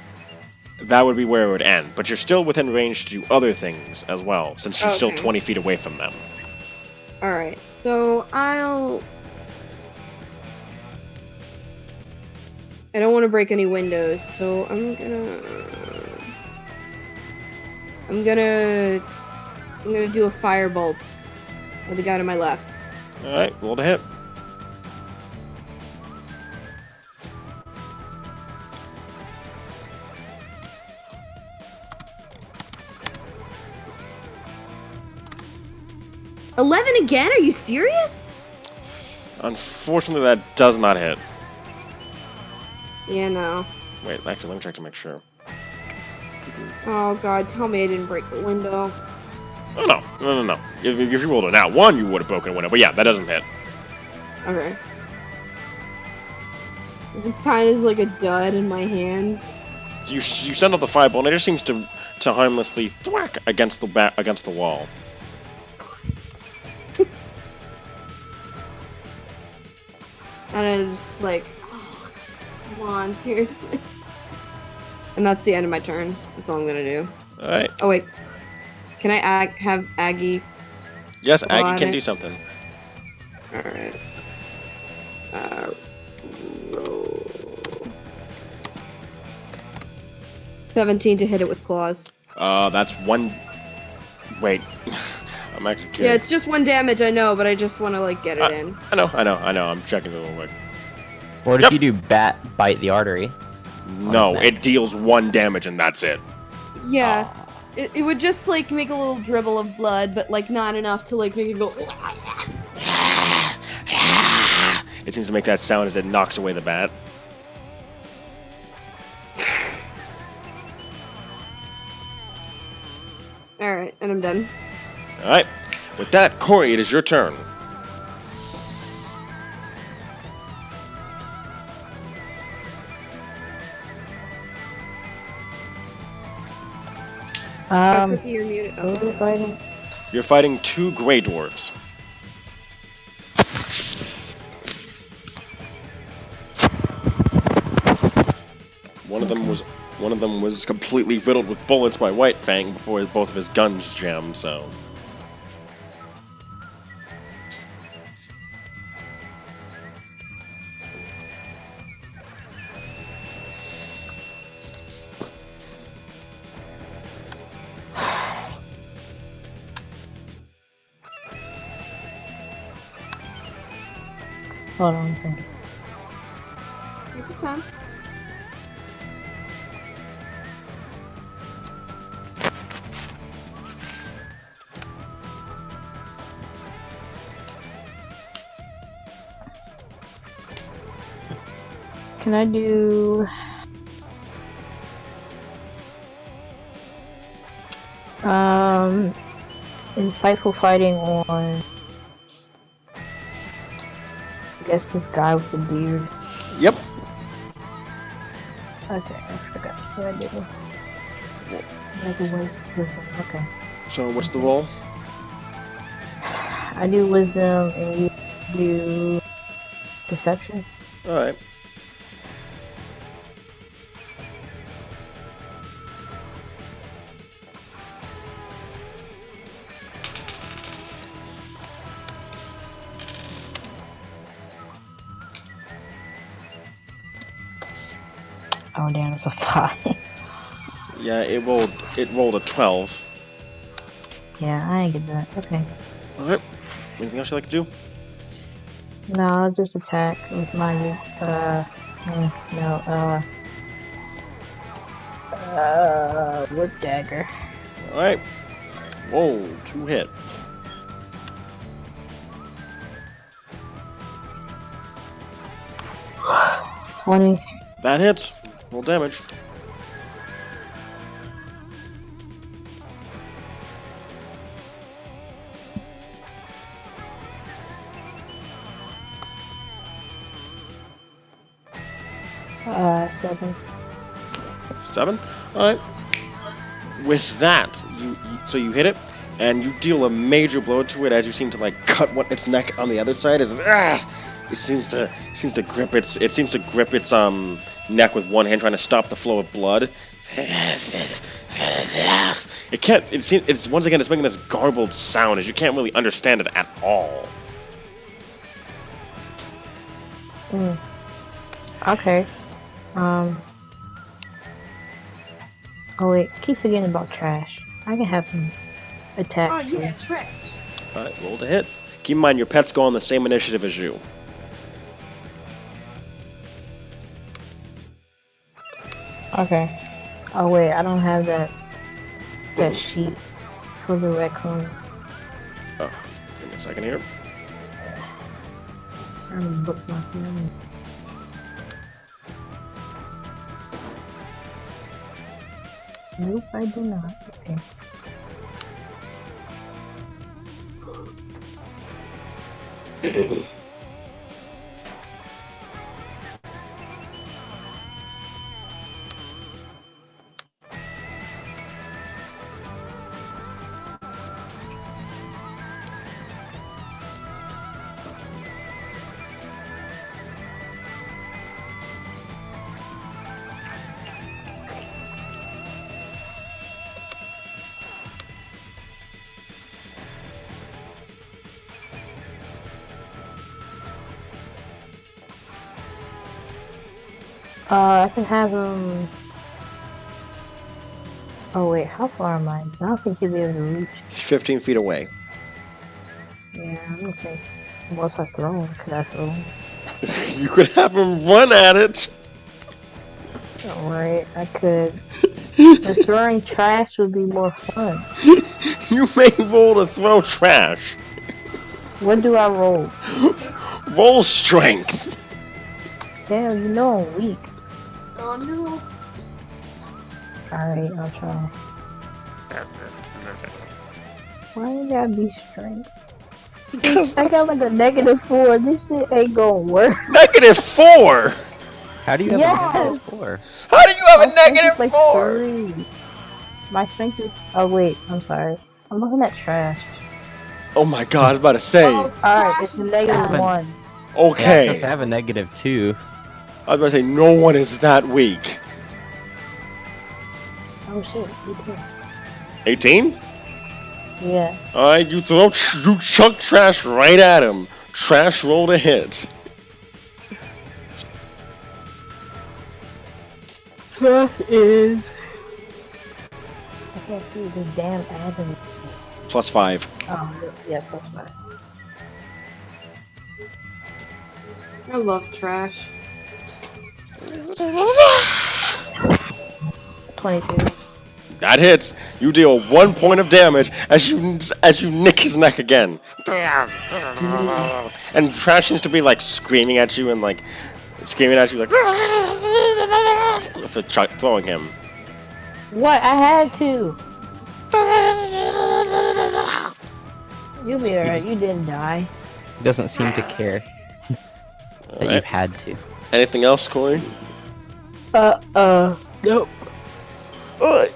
A: That would be where it would end, but you're still within range to do other things as well, since you're still
B: Okay.
A: 20 feet away from them.
B: All right. So I don't want to break any windows, so I'm gonna do a firebolt with the guy to my left.
A: Alright, roll to hit.
B: $11 again? Are you serious?
A: Unfortunately, that does not hit.
B: Yeah, no.
A: Wait, actually, let me check to make sure.
B: Oh god, tell me I didn't break the window.
A: Oh, no. If you rolled a nat 1, you would have broken a window, but yeah, that doesn't hit.
B: Okay. It just kind of is like a dud in my hands.
A: So you send out the fireball, and it just seems to harmlessly thwack against the wall.
B: And I'm just like, oh, come on, seriously. And that's the end of my turn. That's all I'm gonna do.
A: Alright.
B: Oh wait, can I have Aggie?
A: Yes, Aggie
B: Got
A: can
B: it.
A: do something.
B: All right. Roll. 17 to hit it with claws.
A: That's one. Wait. I'm actually curious.
B: Yeah, it's just 1 damage, I know, but I just want to like get it in.
A: I know. I'm checking it real quick.
C: Or if you do bite the artery.
A: No, it deals 1 damage and that's it.
B: Yeah, it would just like make a little dribble of blood, but like not enough to like make it go.
A: It seems to make that sound as it knocks away the bat.
B: All right, and I'm done.
A: Alright. With that, Corey, it is your turn.
B: Cookie, you're muted.
D: Who are we fighting?
A: You're fighting 2 Grey Dwarves. One of them was completely riddled with bullets by White Fang before both of his guns jammed, so.
D: Hold on a second.
B: Take your time.
D: Can I do... insightful fighting on... I guess this guy with the beard.
E: Yep.
D: Okay, I forgot what I did. Like a wisdom. Okay.
E: So what's the roll?
D: I do wisdom and you do deception.
E: All right.
D: Oh damn, it's a 5.
E: Yeah, it rolled a 12.
D: Yeah, I ain't get that. Okay.
E: All right. Anything else you'd like to do?
D: No, I'll just attack with my wood dagger.
E: All right. Whoa, 2 hit.
D: $20.
E: That hits. Roll damage.
D: $7.
E: 7. All right. With that, so you hit it, and you deal a major blow to it as you seem to like cut its neck on the other side. It seems to grip its neck with one hand, trying to stop the flow of blood. It can't. It's once again it's making this garbled sound as you can't really understand it at all.
D: Okay. Oh wait, keep forgetting about trash. I can have him attack.
B: Oh yeah, trash.
E: All right, roll to hit. Keep in mind your pets go on the same initiative as you.
D: Okay. Oh wait, I don't have that sheet for the raccoon.
E: Oh, give me a second here.
D: I'm bookmarking. Nope, I do not. Okay. I can have him. Oh wait, how far am I? I don't think he'll be able to reach.
E: 15 feet away.
D: Yeah, I'm gonna say. Unless I throw him, could I throw him?
E: You could have him run at it.
D: Alright, I could. But throwing trash would be more fun.
E: You may roll to throw trash.
D: What do I roll?
E: Roll strength.
D: Damn, you know I'm weak.
B: Oh no.
D: Alright, I'll try. Why you gotta be strength? I got like a -4. This shit ain't gonna work.
E: -4.
C: How do you have
D: Yes!
C: a -4?
E: How do you have a
D: strength is like
E: -4?
D: 3. My strength is. Oh wait, I'm sorry. I'm looking at trash.
E: Oh my god, I was about to say.
B: Oh,
D: Alright, it's a
B: trash.
D: -1.
E: Okay.
C: Just have a -2.
E: I was about to say, no one is that weak.
D: Oh shit, you too.
E: 18?
D: Yeah.
E: Alright, you chuck trash right at him. Trash roll to hit.
D: Trash is. I can't see this damn avenue.
E: +5.
D: Oh, yeah, +5.
B: I love trash.
D: 22.
E: That hits. You deal 1 point of damage as you nick his neck again. And Trash seems to be like screaming at you and like
A: screaming at you like for throwing him.
D: What? I had to. You'll be alright. You didn't die.
C: He doesn't seem to care that
A: Alright.
C: you've had to.
E: Anything else, Corey?
D: Nope.
E: Alright.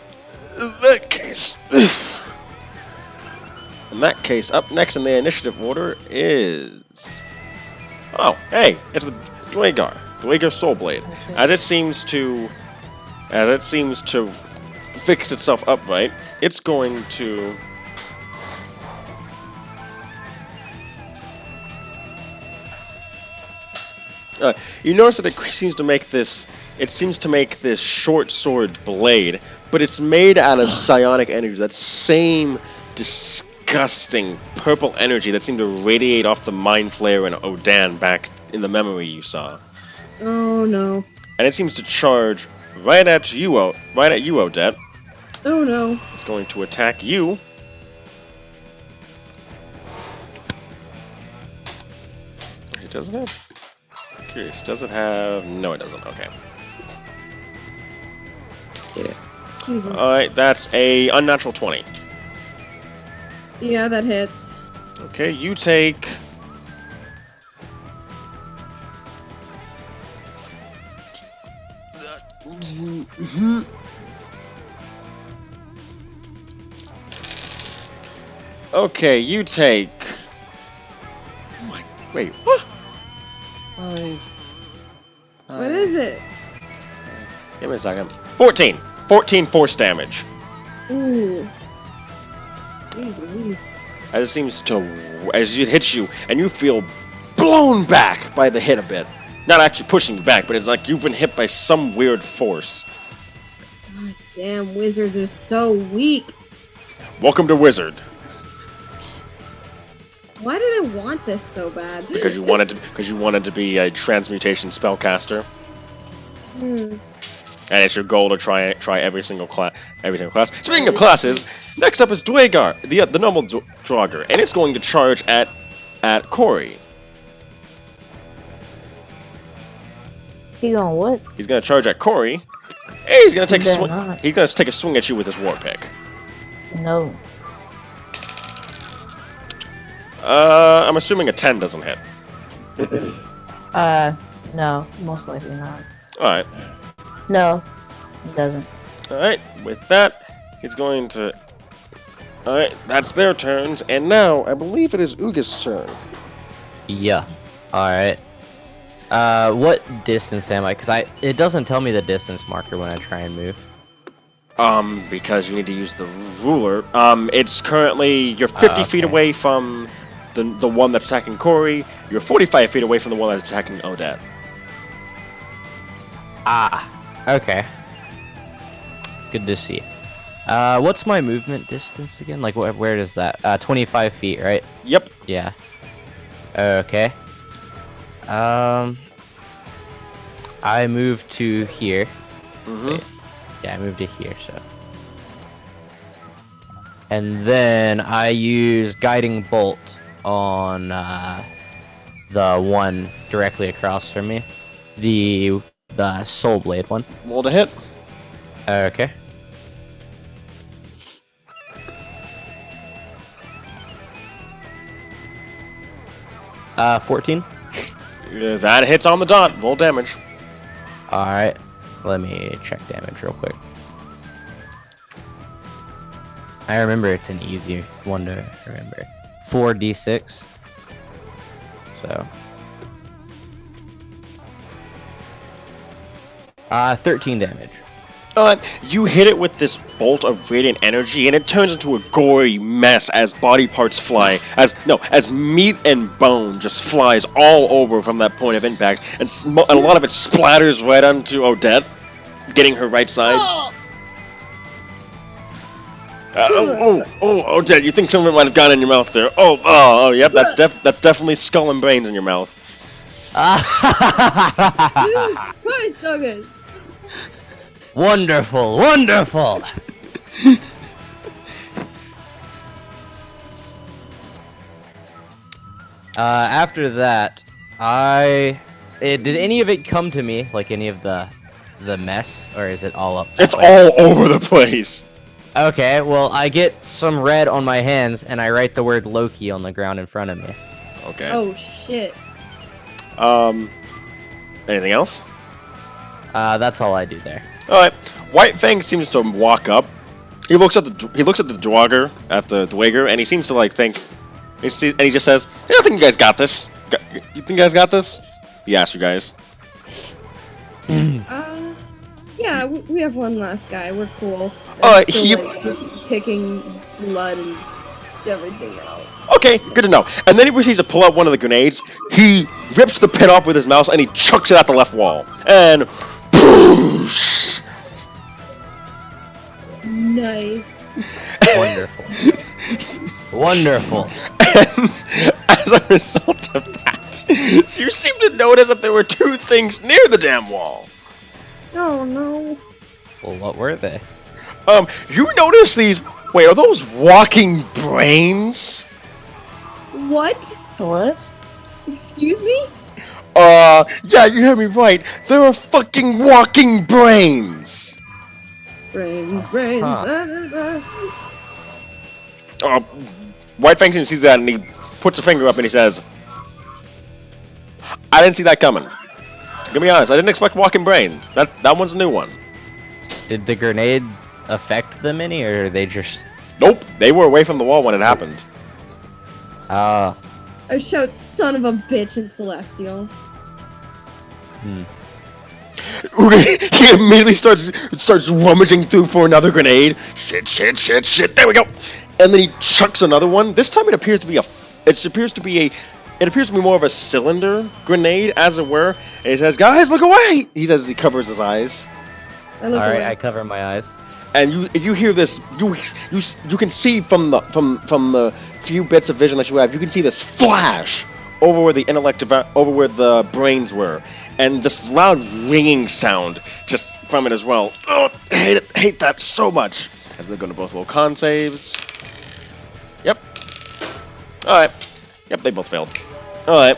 E: In that case, up next in the initiative order is... Oh, hey, it's the Dwagar Soulblade. As it seems to fix itself up right, it's going to... you notice that it seems to make this short sword blade, but it's made out of psionic energy. That same disgusting purple energy that seemed to radiate off the Mind Flayer and Odane back in the memory you saw.
B: Oh no.
A: And it seems to charge right at you, Odette.
B: Oh no.
A: It's going to attack you. It doesn't have... Curious, does it have... No, it doesn't. Okay.
B: Excuse me.
A: Alright, that's a unnatural 20.
B: Yeah, that hits.
A: Okay, you take... Okay, you take... Oh my... Wait, what? 5...
B: What is it?
A: Give me a second. 14! 14 force damage.
B: Ooh. Jeez Louise.
A: As it seems to... As it hits you, and you feel blown back by the hit a bit. Not actually pushing you back, but it's like you've been hit by some weird force.
B: God damn, wizards are so weak.
A: Welcome to Wizard.
B: Why did I want this so bad?
A: Because you wanted to be a transmutation spellcaster.
B: Hmm.
A: And it's your goal to try every single class. Speaking of classes, next up is Dwagar, the normal Draugr, and it's going to charge at Corey.
D: He gonna what?
A: He's going to charge at Corey. And he's going to take a
D: Better
A: swing.
D: not.
A: He's going to take a swing at you with his war pick.
D: No.
A: I'm assuming a 10 doesn't hit.
D: No. Most likely not.
A: All right.
D: No. It doesn't.
A: Alright, with that, he's going to... Alright, that's their turns, and now, I believe it is Uga's turn.
C: Yeah. Alright. What distance am I? Because it doesn't tell me the distance marker when I try and move.
A: Because you need to use the ruler. It's currently... You're 50 feet
C: Okay.
A: away from the one that's attacking Corey. You're 45 feet away from the one that's attacking Odette.
C: Ah. Okay. Good to see. What's my movement distance again? Like, where does that? 25 feet, right?
A: Yep.
C: Yeah. Okay. I moved to here.
A: Mm-hmm.
C: Wait. Yeah, I moved to here, so. And then I use Guiding Bolt on the one directly across from me. The Soul Blade one.
A: Roll to hit.
C: Okay. Uh, 14.
A: That hits on the dot. Roll damage.
C: Alright. Let me check damage real quick. I remember it's an easy one to remember. 4d6. So. 13 damage.
A: You hit it with this bolt of radiant energy, and it turns into a gory mess as body parts fly. As meat and bone just flies all over from that point of impact, and a lot of it splatters right onto Odette, getting her right side. Odette, you think some of it might have gone in your mouth there? Yep, that's definitely skull and brains in your mouth.
B: Jesus Christ, Douglas!
C: Wonderful, wonderful! After that, I Did any of it come to me, like any of the mess, or is it all up that
A: It's
C: way?
A: all over the place.
C: Okay, well, I get some red on my hands, and I write the word Loki on the ground in front of me.
A: Okay.
B: Oh shit.
A: Anything else?
C: That's all I do there.
A: All right. White Fang seems to walk up. He looks at the Dweger, and he seems to like think. And he just says, "Yeah, I think you guys got this. You think you guys got this?" He asks you guys.
B: Yeah, we have one last guy. We're cool.
A: He-
B: like, just picking blood and everything else.
A: Okay, good to know. And then he proceeds to pull out one of the grenades. He rips the pin off with his mouse and he chucks it at the left wall. And boosh!
B: Nice.
C: Wonderful. Wonderful.
A: And as a result of that, you seem to notice that there were two things near the damn wall.
B: Oh no.
C: Well, what were they?
A: You notice these? Wait, are those walking brains?
B: What?
D: What?
B: Excuse me?
A: Yeah, you heard me right. There are fucking walking brains.
B: Brains.
C: Huh.
A: White Fang sees that and he puts a finger up and he says, "I didn't see that coming. Gonna be honest, I didn't expect walking brains. That one's a new one."
C: Did the grenade affect them any, or are they just...
A: Nope, they were away from the wall when it happened.
C: Ah.
B: I shout, son of a bitch in Celestial.
A: He immediately starts rummaging through for another grenade. Shit. There we go. And then he chucks another one. This time it appears to be more of a cylinder grenade, as it were. And he says, "Guys, look away!" He says as he covers his eyes.
B: I look
C: Alright,
B: away.
C: I cover my eyes.
A: And you hear this, you can see from the few bits of vision that you have, you can see this flash over where the brains were, and this loud ringing sound just from it as well. Oh, hate that so much. As they're going to both roll con saves. Yep. All right. Yep, they both failed. All right.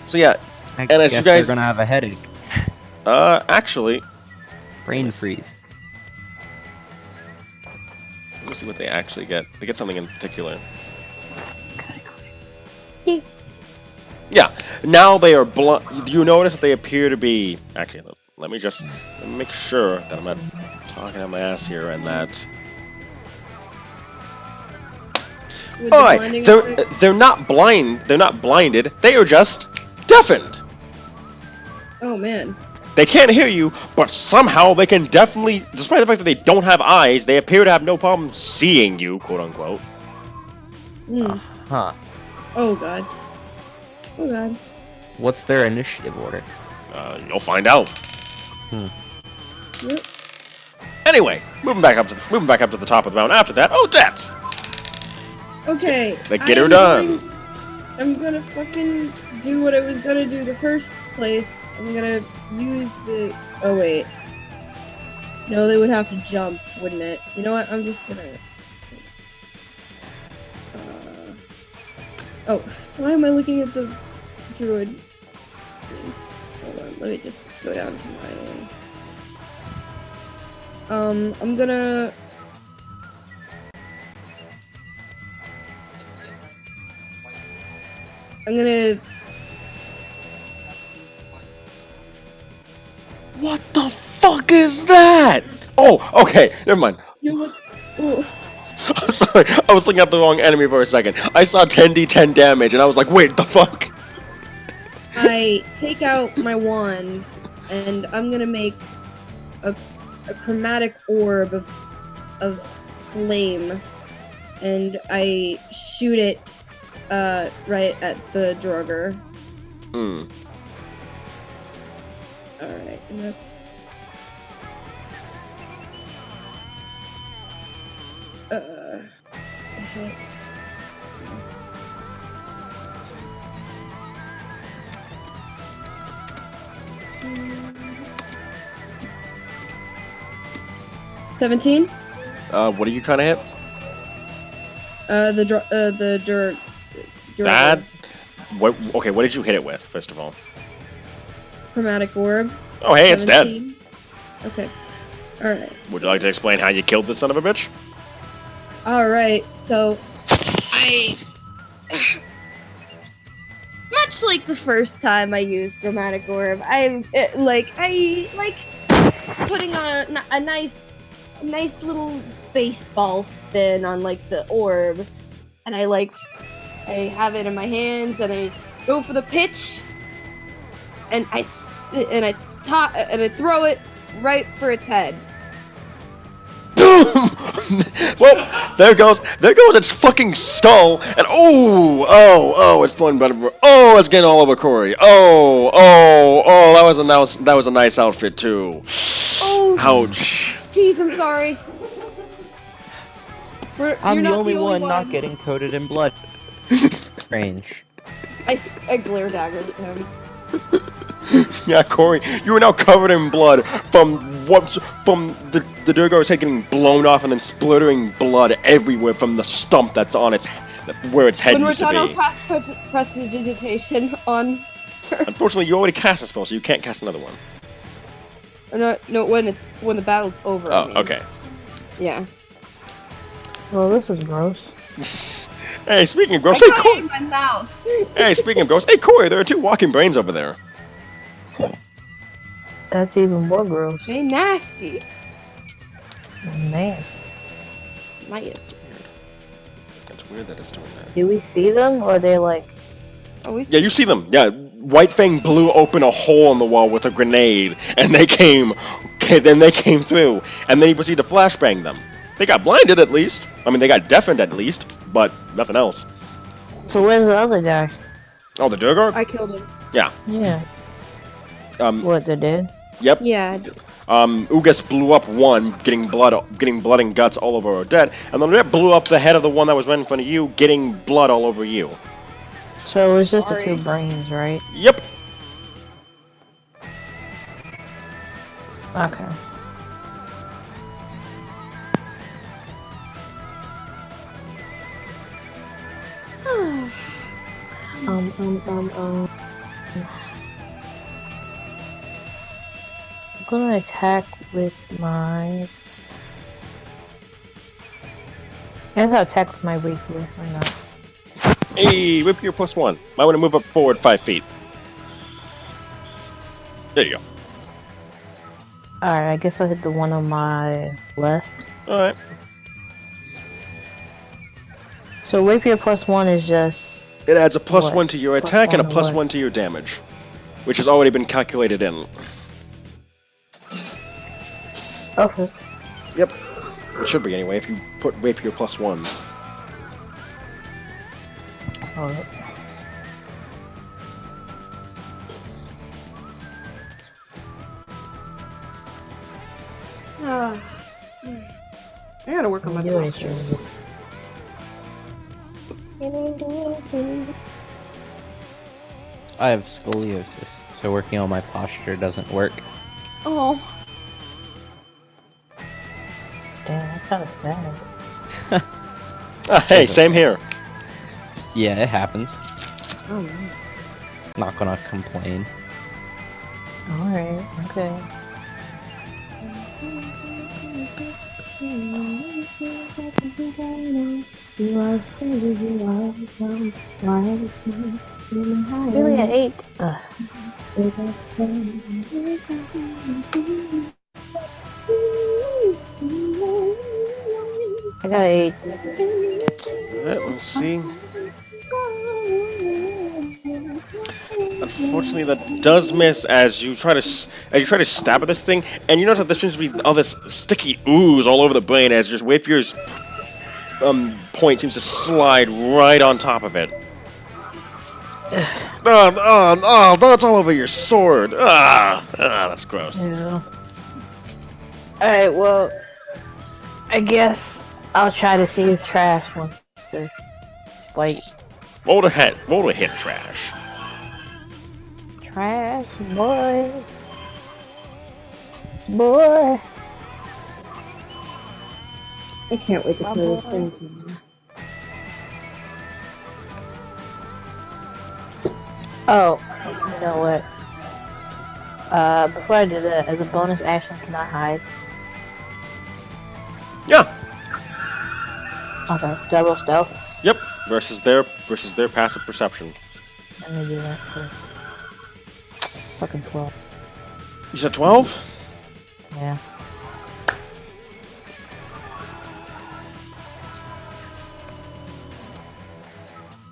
A: So yeah,
C: I
A: and as
C: guess
A: you guys,
C: they're gonna have a headache.
A: actually.
C: Brain freeze.
A: Let me see what they actually get. They get something in particular. Yeah. Now they are you notice that they appear to be... Actually, let me make sure that I'm not talking out my ass here and that...
B: With the
A: Alright,
B: blinding
A: they're
B: effect?
A: not blind. They're not blinded. They are just deafened.
B: Oh man.
A: They can't hear you, but somehow they can definitely, despite the fact that they don't have eyes, they appear to have no problem seeing you, quote unquote.
C: Huh.
B: Oh god. Oh god.
C: What's their initiative order?
A: You'll find out.
B: Yep.
A: Anyway, moving back up to the top of the mountain. After that, Odette.
B: Okay.
A: Like, get her done.
B: I'm gonna fucking do what I was gonna do the first place. I'm gonna use the... Oh wait. No, they would have to jump, wouldn't it? You know what? I'm just gonna... Oh, why am I looking at the druid? Hold on, let me just go down to my... I'm gonna...
A: What the fuck is that? Oh, okay, never mind.
B: You know what? Oh.
A: I'm sorry, I was looking at the wrong enemy for a second. I saw 10d10 damage, and I was like, wait, the fuck?
B: I take out my wand, and I'm gonna make a chromatic orb of flame, and I shoot it right at the Draugr. Alright, and that's... to hit. 17?
A: What are you trying to hit?
B: The Draugr.
A: That what? Okay, what did you hit it with? First of all.
B: Chromatic orb.
A: Oh, hey, it's dead.
B: 17. Okay. Alright.
A: Would you like to explain how you killed this son of a bitch?
B: Alright, so I much like the first time I used chromatic orb, I like putting on a nice little baseball spin on like the orb, and I have it in my hands and I go for the pitch, and I throw it right for its head.
E: Well, there goes its fucking skull, and it's blowing blood everywhere. Oh, it's getting all over Corey. Oh, that was a nice outfit too.
B: Oh,
E: Ouch.
B: jeez, I'm sorry.
C: I'm
B: You're
C: the
B: not
C: only one not getting coated in blood. Strange.
B: I glare daggered at him.
E: Yeah, Corey, you are now covered in blood from the Durgar's head getting blown off and then splattering blood everywhere from the stump that's on where its head
B: When we're
E: used to
B: done, I'll
E: be.
B: cast prestidigitation on.
E: Unfortunately, you already cast a spell, so you can't cast another one.
B: No, when the battle's over. I mean.
E: Okay.
B: Yeah.
D: Well, this is gross.
E: Hey, speaking of
B: I
E: gross,
B: got
E: hey,
B: it
E: Corey.
B: in my mouth.
E: Hey, speaking of gross, hey, Corey, there are 2 walking brains over there.
D: That's even more gross.
B: They nasty.
D: Nasty.
B: Nasty.
E: That's weird that it's doing that.
D: Do we see them, or are they like?
B: Oh, we
E: Yeah, you see them. Yeah, White Fang blew open a hole in the wall with a grenade, and they came through, and then he proceeded to flashbang them. They got blinded at least. I mean, they got deafened at least, but nothing else.
D: So where's the other guy?
E: Oh, the Durgar?
B: I killed him.
D: Yeah.
E: Um,
D: What, they're dead?
E: Yep.
B: Yeah.
E: Ugas blew up one, getting blood and guts all over Odette, and then Odette blew up the head of the one that was right in front of you, getting blood all over you.
D: So it's just
B: Sorry.
D: the 2 brains, right?
E: Yep.
D: Okay. I'm gonna attack with my. I guess I'll attack with my rapier. Why not?
A: Hey, whip your +1. Might want to move up forward 5 feet. There you go.
D: Alright, I guess I'll hit the one on my left.
A: Alright.
D: So rapier +1 is just.
E: It adds a +1
D: What?
E: to your attack and a
D: +1
E: +1 to your damage, which has already been calculated in.
D: Okay.
E: Yep. It should be anyway if you put rapier +1.
D: Alright.
B: I gotta work on my
D: Do
B: posture.
D: anything.
C: I have scoliosis, so working on my posture doesn't work.
B: Oh.
D: Damn, that's kind of sad.
A: Hey, same here.
C: Yeah, it happens.
B: Oh no.
C: Not gonna complain.
D: Alright, okay. Really, at 8? Ugh. I got 8.
A: Let's see. Unfortunately, that does miss as you try to stab at this thing, and you notice that there seems to be all this sticky ooze all over the brain as just Rapier's point seems to slide right on top of it.
E: That's all over your sword.
A: That's gross.
D: Yeah. Alright, well, I guess I'll try to save trash once the fight.
A: Roll to hit trash.
D: Trash, boy. Boy.
B: I can't wait to play this thing tomorrow.
D: Oh, you know what? Before I do that, as a bonus action, can I hide?
E: Yeah.
D: Okay. Do I roll stealth?
A: Yep. Versus their passive perception.
D: Let me do that too. Fucking 12.
A: You said 12?
D: Yeah.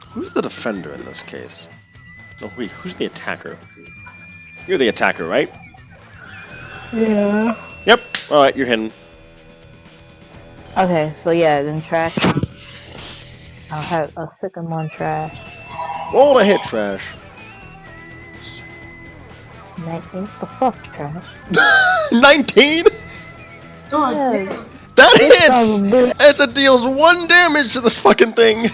A: Who's the defender in this case? Oh wait, who's the attacker? You're the attacker, right?
D: Yeah.
A: Yep. All right, you're hidden.
D: Okay, so yeah, then trash. I'll stick them on trash.
E: Roll to hit trash.
D: 19. What the fuck, trash?
E: 19?
B: Oh,
D: Yeah.
B: damn.
E: That
D: This
E: hits!
D: son of a bitch.
E: It deals 1 damage to this fucking thing.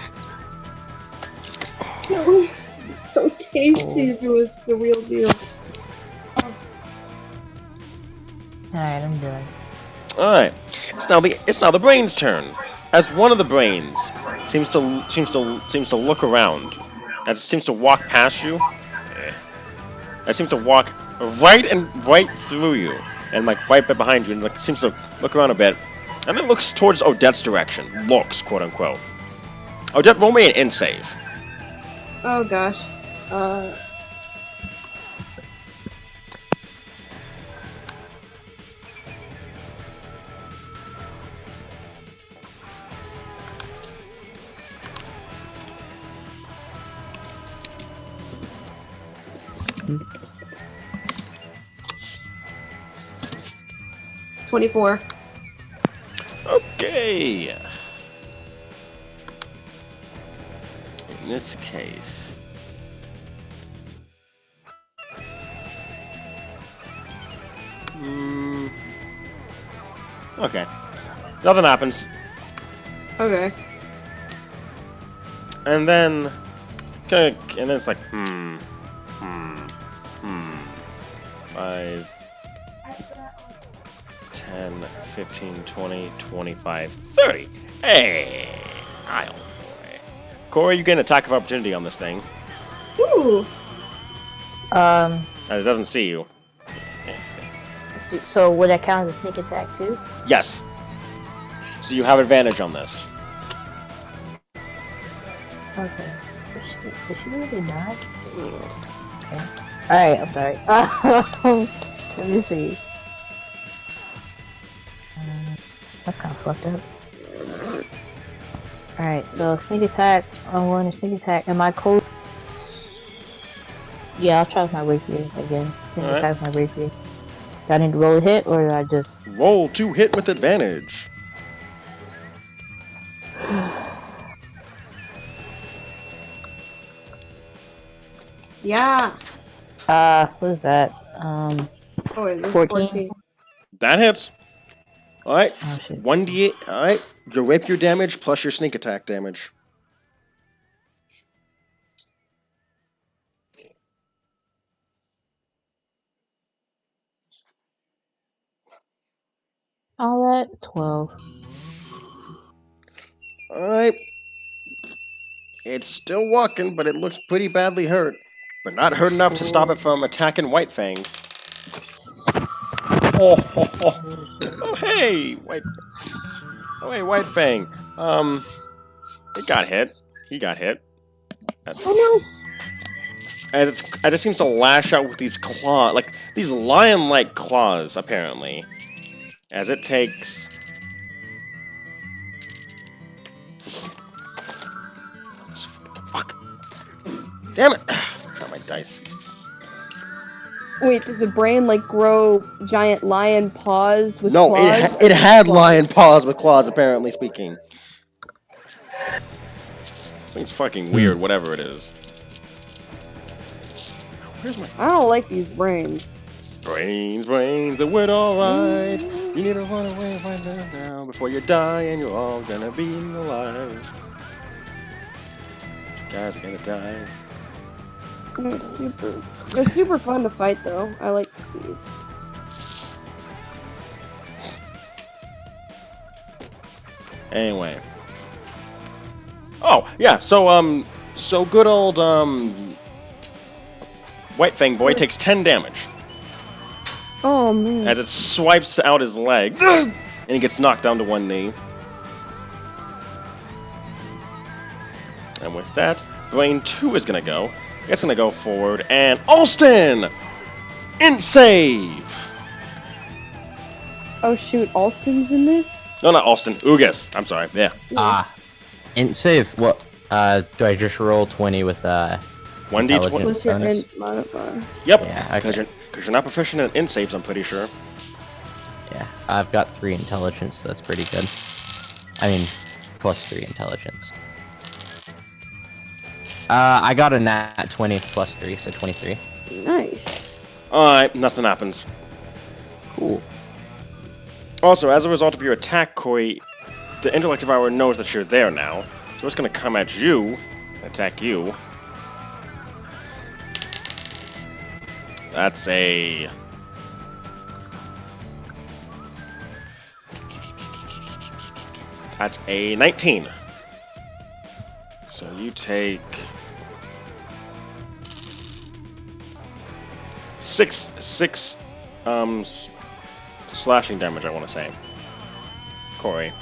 B: So tasty if it was the real deal.
D: Alright, I'm done.
A: All right. It's now the brain's turn. As one of the brains seems to look around, as it seems to walk past you, it seems to walk right through you, and like right behind you, and like seems to look around a bit, and then looks towards Odette's direction. Looks, quote unquote. Odette, roll me an in save.
B: Oh gosh.
D: Hmm.
B: 24.
A: Okay. In this case. Okay. Nothing happens.
B: Okay.
A: And then it's like, 5, 10, 15, 20, 25, 30. Hey! I'll boy. Corey, you get an attack of opportunity on this thing.
B: Ooh.
A: And it doesn't see you.
D: So would that count as a sneak attack too?
A: Yes. So you have advantage on this.
D: Okay. Did she really die? Okay. Alright, I'm sorry. Let me see. That's kind of fucked up. Alright, so sneak attack. I'm going to sneak attack. Am I close? Yeah, I'll try with my rapier again. Sneak
A: Alright.
D: attack with my rapier. Do I need to roll a hit or do I just...
E: Roll to hit with advantage.
B: Yeah.
D: What is that?
B: Oh, wait, this
D: 14?
B: is 14.
A: That hits. Alright.
D: Oh, shit.
E: 1d8. Alright. Your rapier damage plus your sneak attack damage.
D: All that? 12.
E: Alright. It's still walking, but it looks pretty badly hurt. But not hurt enough to stop it from attacking White Fang. Oh, hey, White. Oh, hey, White Fang. It got hit. He got hit.
B: Oh
A: As it seems to lash out with these claws, like these lion-like claws, apparently. As it takes. Fuck. Damn it! Not my dice.
B: no! Wait, does the brain like grow giant lion paws with
E: No,
B: claws?
E: it had lion paws with claws, apparently speaking.
A: This thing's fucking weird, whatever it is. Where's my
B: I don't like these brains.
A: brains? The word alright. You need to run away right now before you die, and you're all gonna be alive. You guys are gonna die.
B: They're super fun to fight though. I like these.
A: Anyway. Oh, yeah, so good old, White Fang Boy takes 10 damage
B: Oh man.
A: as it swipes out his leg, and he gets knocked down to one knee. And with that, Dwayne 2 is going to go. It's going to go forward, and Alston! Int save!
B: Oh shoot, Alston's in this?
A: No, not Alston. Ugas. I'm sorry. Yeah.
C: Int save. What? Do I just roll 20 with
A: 1d20.
C: Intelligence.
B: What's your
C: bonus?
B: int modifier?
A: Yep.
C: Yeah,
A: Because you're not proficient in int saves, I'm pretty sure.
C: Yeah, I've got 3 intelligence, so that's pretty good. I mean, plus 3 intelligence. I got a nat 20 plus 3, so 23.
B: Nice.
A: Alright, nothing happens.
C: Cool.
A: Also, as a result of your attack, Corey, the intellect devourer knows that you're there now, so it's going to come at you, attack you. That's a... That's a 19. So you take... Six slashing damage, I want to say. Corey.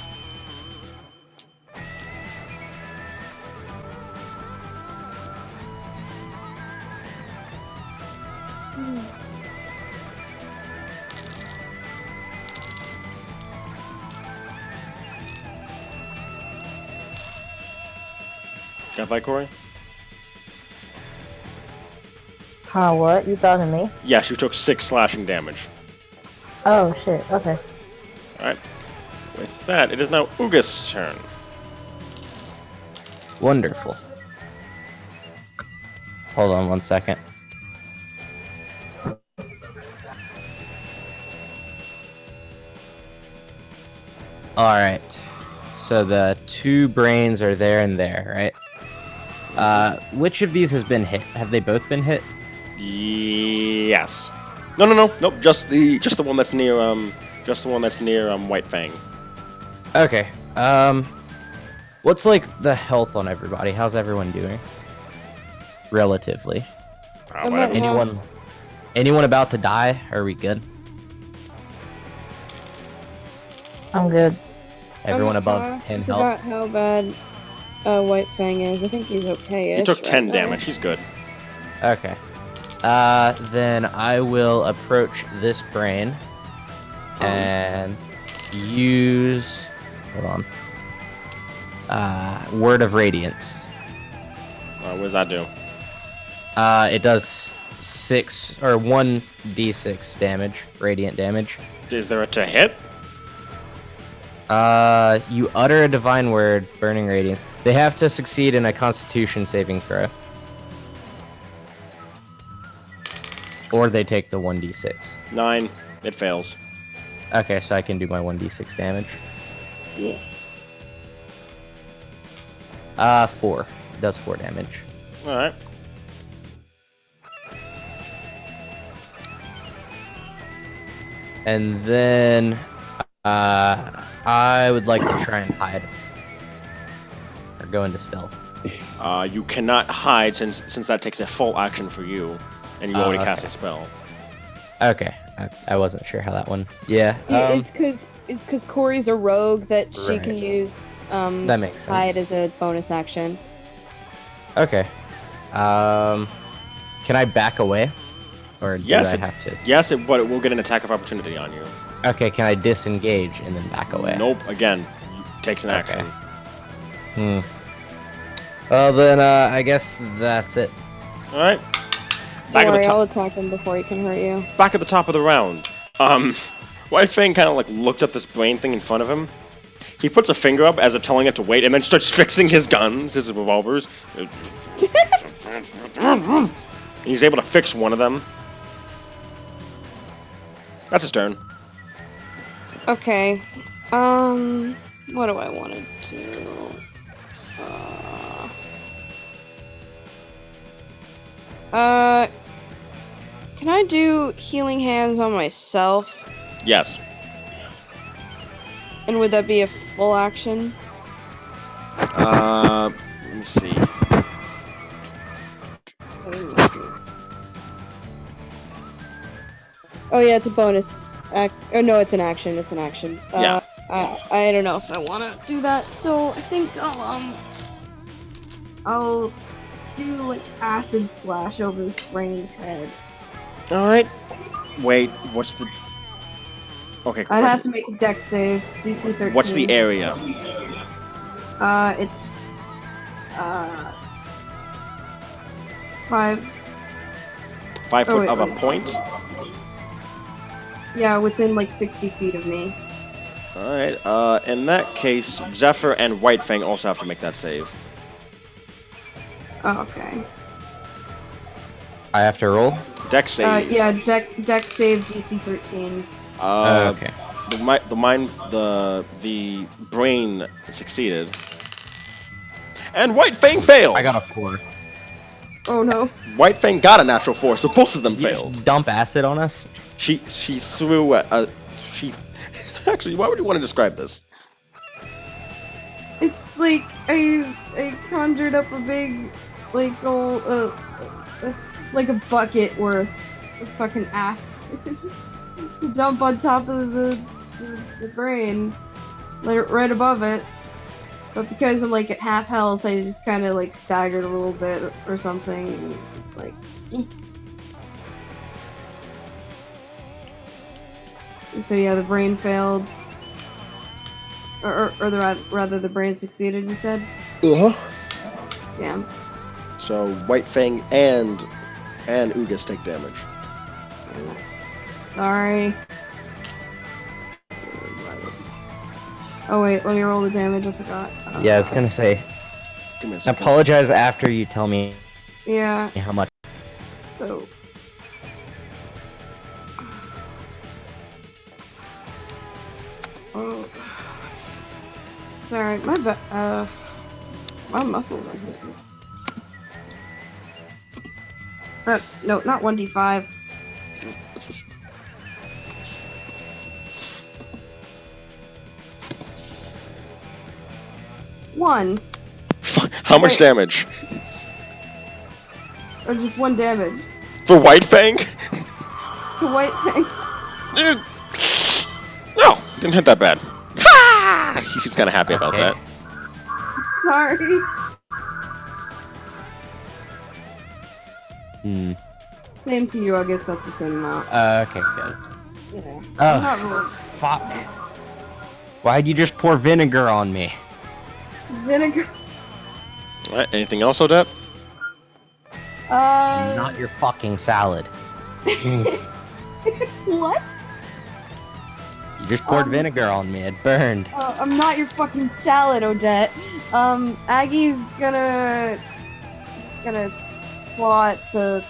A: Got that, Corey?
D: Huh, what? You talking to me?
A: Yes, you took 6 slashing damage.
D: Oh, shit. Okay.
A: Alright. With that, it is now Ugas' turn.
C: Wonderful. Hold on 1 second. Alright. So the 2 brains are there and there, right? Which of these has been hit? Have they both been hit?
A: Yes. Nope. Just the one that's near White Fang.
C: Okay. What's like the health on everybody? How's everyone doing? Relatively.
B: I'm
A: Whatever.
B: at
C: Anyone about to die? Are we good?
D: I'm good.
C: Everyone
B: I'm
C: above
B: at
C: 10
B: I
C: health?
B: forgot how bad White Fang is. I think he's okay.
A: He took 10 damage. He's good.
C: Okay. Then I will approach this brain and use. Hold on. Word of Radiance.
A: What does that do?
C: It does 1d6 damage, radiant damage.
A: Is there a to hit?
C: You utter a divine word, burning radiance. They have to succeed in a Constitution saving throw. Or they take the 1d6.
A: 9. It fails.
C: Okay, so I can do my 1d6 damage.
B: Yeah.
C: 4. It does 4 damage.
A: Alright.
C: And then I would like to try and hide. Or go into stealth.
A: You cannot hide since that takes a full action for you, and you already cast
C: okay.
A: a spell.
C: Okay, I wasn't sure how that one. Yeah.
B: Yeah, it's because Corey's a rogue that she
C: Right.
B: can use
C: That makes sense.
B: hide as a bonus action.
C: Okay. Can I back away? Or do
A: Yes,
C: I have to?
A: Yes, but it will get an attack of opportunity on you.
C: Okay, can I disengage and then back away?
A: Nope. Again, takes an
C: Okay.
A: action.
C: Well then, I guess that's it.
A: All right.
B: Don't
A: Back at
B: worry,
A: the
B: I'll
A: top.
B: attack him before he can hurt you.
A: Back at the top of the round. White Fang kind of like looks at this brain thing in front of him. He puts a finger up as if telling it to wait, and then starts fixing his guns, his revolvers. And he's able to fix one of them. That's his turn.
B: Okay. What do I want to do? Can I do healing hands on myself?
A: Yes.
B: And would that be a full action?
A: Let me see.
B: Oh yeah, it's a bonus. Oh no, it's an action. It's an action.
A: Yeah.
B: I don't know if I want to do that, so I think I'll do an acid splash over this brain's head.
E: All right. Wait, what's the? Okay,
B: It has to make a dex save. DC 13.
A: What's the area?
B: It's 5.
A: 5
B: Oh,
A: foot
B: wait,
A: of a
B: what is it?
A: point.
B: Yeah, within like 60 feet of me.
A: All right. In that case, Zephyr and White Fang also have to make that save.
B: Oh, okay.
C: I have to roll?
A: Dex save.
B: Yeah, dex save DC 13.
C: Okay.
A: The brain succeeded, and White Fang failed.
C: I got a 4.
B: Oh no.
A: White Fang got a natural 4, so both of them
C: You
A: failed.
C: just dump acid on us?
A: She threw she. Actually, why would you want to describe this?
B: It's like I conjured up a big like old like a bucket worth of fucking acid to dump on top of the brain, like right above it. But because I'm like at half health, I just kind of like staggered a little bit or something. And it's just like. So yeah, the brain failed, or rather the brain succeeded. You said.
E: Uh huh.
B: Damn.
E: So White Fang and Ugas take damage.
B: Sorry. Oh wait, let me roll the damage. I forgot.
C: Yeah, I was gonna say.
E: Give me a second.
C: Apologize after you tell me
B: Yeah.
C: how much.
B: So. Oh. Sorry, my muscles are hurting. No, not 1d5. One.
A: How much
B: Wait.
A: damage
B: Or just 1 damage.
A: for White Fang?
B: To White Fang.
A: No, didn't hit that bad. Ha! He seems kind of happy about
C: Okay.
A: that.
B: Sorry.
C: Hmm.
B: Same to you, I guess that's the same amount.
C: Okay, good.
B: Yeah. I'm not
C: Oh,
B: rolling.
C: fuck. Why'd you just pour vinegar on me?
B: Vinegar.
A: All right, anything else, Odette?
C: Not your fucking salad.
B: What?
C: You just poured vinegar on me. It burned.
B: I'm not your fucking salad, Odette. Aggie's gonna plot the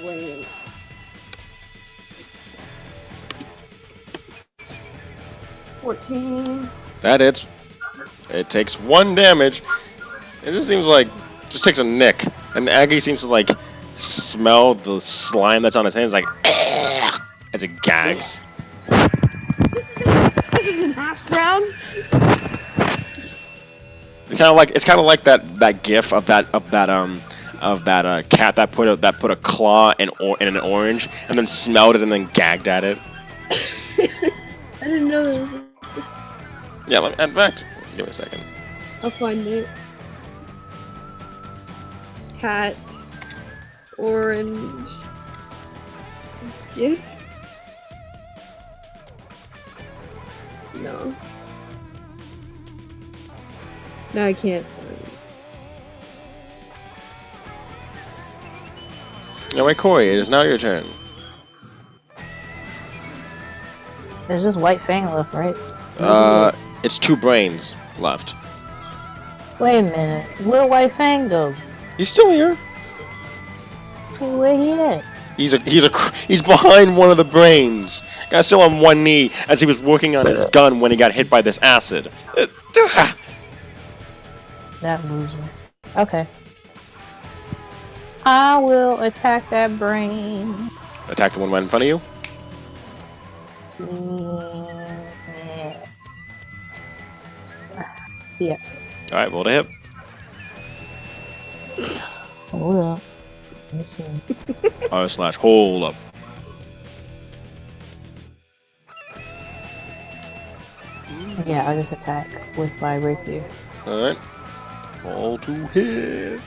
B: wait. $14.
A: That hits. It takes 1 damage. It just seems like just takes a nick, and Aggie seems to like smell the slime that's on his hands, like as it gags.
B: This is in hash browns.
A: It's kind of like that gif of that cat that put a claw in an orange and then smelled it and then gagged at it.
B: I didn't know this.
A: Yeah, in fact, give me a second.
B: I'll find it. Cat. Orange. Gift? No. No, I can't find it.
A: Anyway, Corey, it is now your turn.
D: There's just White Fang left, right?
A: It's 2 brains left.
D: Wait a minute. Where White Fang go?
A: He's still here.
D: Where he at?
A: He's behind one of the brains. Guy's still on one knee as he was working on his gun when he got hit by this acid.
D: That loser. Okay. I will attack that brain.
A: Attack the one right in front of you.
D: Yeah.
A: All right, roll to hit.
D: Hold up. Let me see.
A: R/hold up.
D: Yeah, I'll just attack with my rapier.
A: Alright. Roll to hit.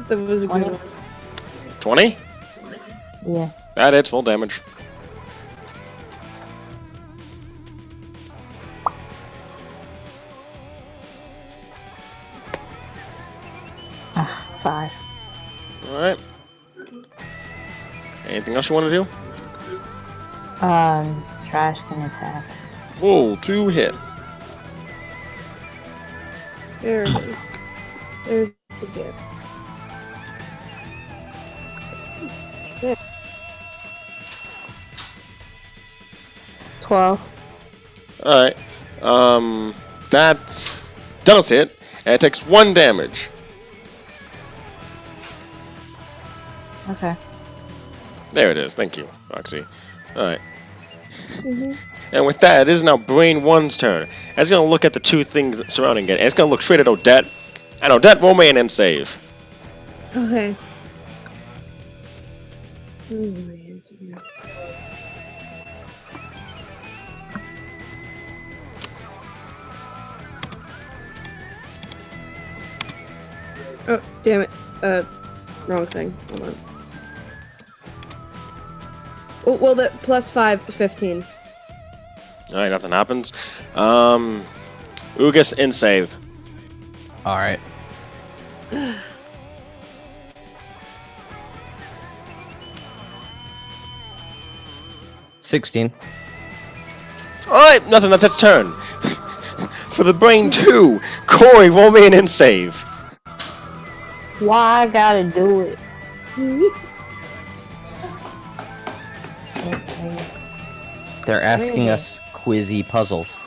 B: That was a good one.
A: 20?
D: Yeah.
A: That hits full damage.
D: Ah, 5.
A: Alright. Anything else you want to do?
D: Trash can attack.
A: Roll to hit.
B: There it is. There's the gift.
D: 12.
A: Alright. That does hit, and it takes 1 damage.
D: Okay.
A: There it is. Thank you, Roxy. Alright. And with that, it is now Brain 1's turn. It's going to look at the two things surrounding it. And it's going to look straight at Odette. And Odette will make an save.
B: Okay. Oh, damn it. Wrong thing. Hold on. Oh, well, that plus 5 is 15.
A: Alright, nothing happens. Ugas in save.
C: Alright. $16.
A: Alright, nothing, that's its turn. For the Brain 2, Corey, roll me an in save.
D: Why I gotta do it?
C: They're asking us quizzy puzzles.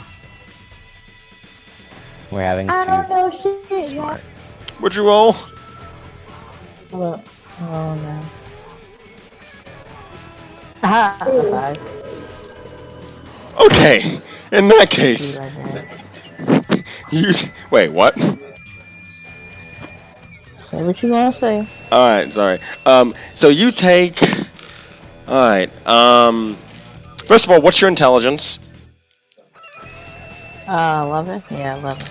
C: We're having
D: I don't
C: to.
D: know shit, y'all.
C: Smart.
A: What'd you roll?
D: Hold up. Oh no. Aha! 5.
A: Okay, in that case,
D: Right there.
A: you wait. What?
D: Say what you gonna say.
A: All right, sorry. So you take. All right. First of all, what's your intelligence?
D: 11? Yeah, 11.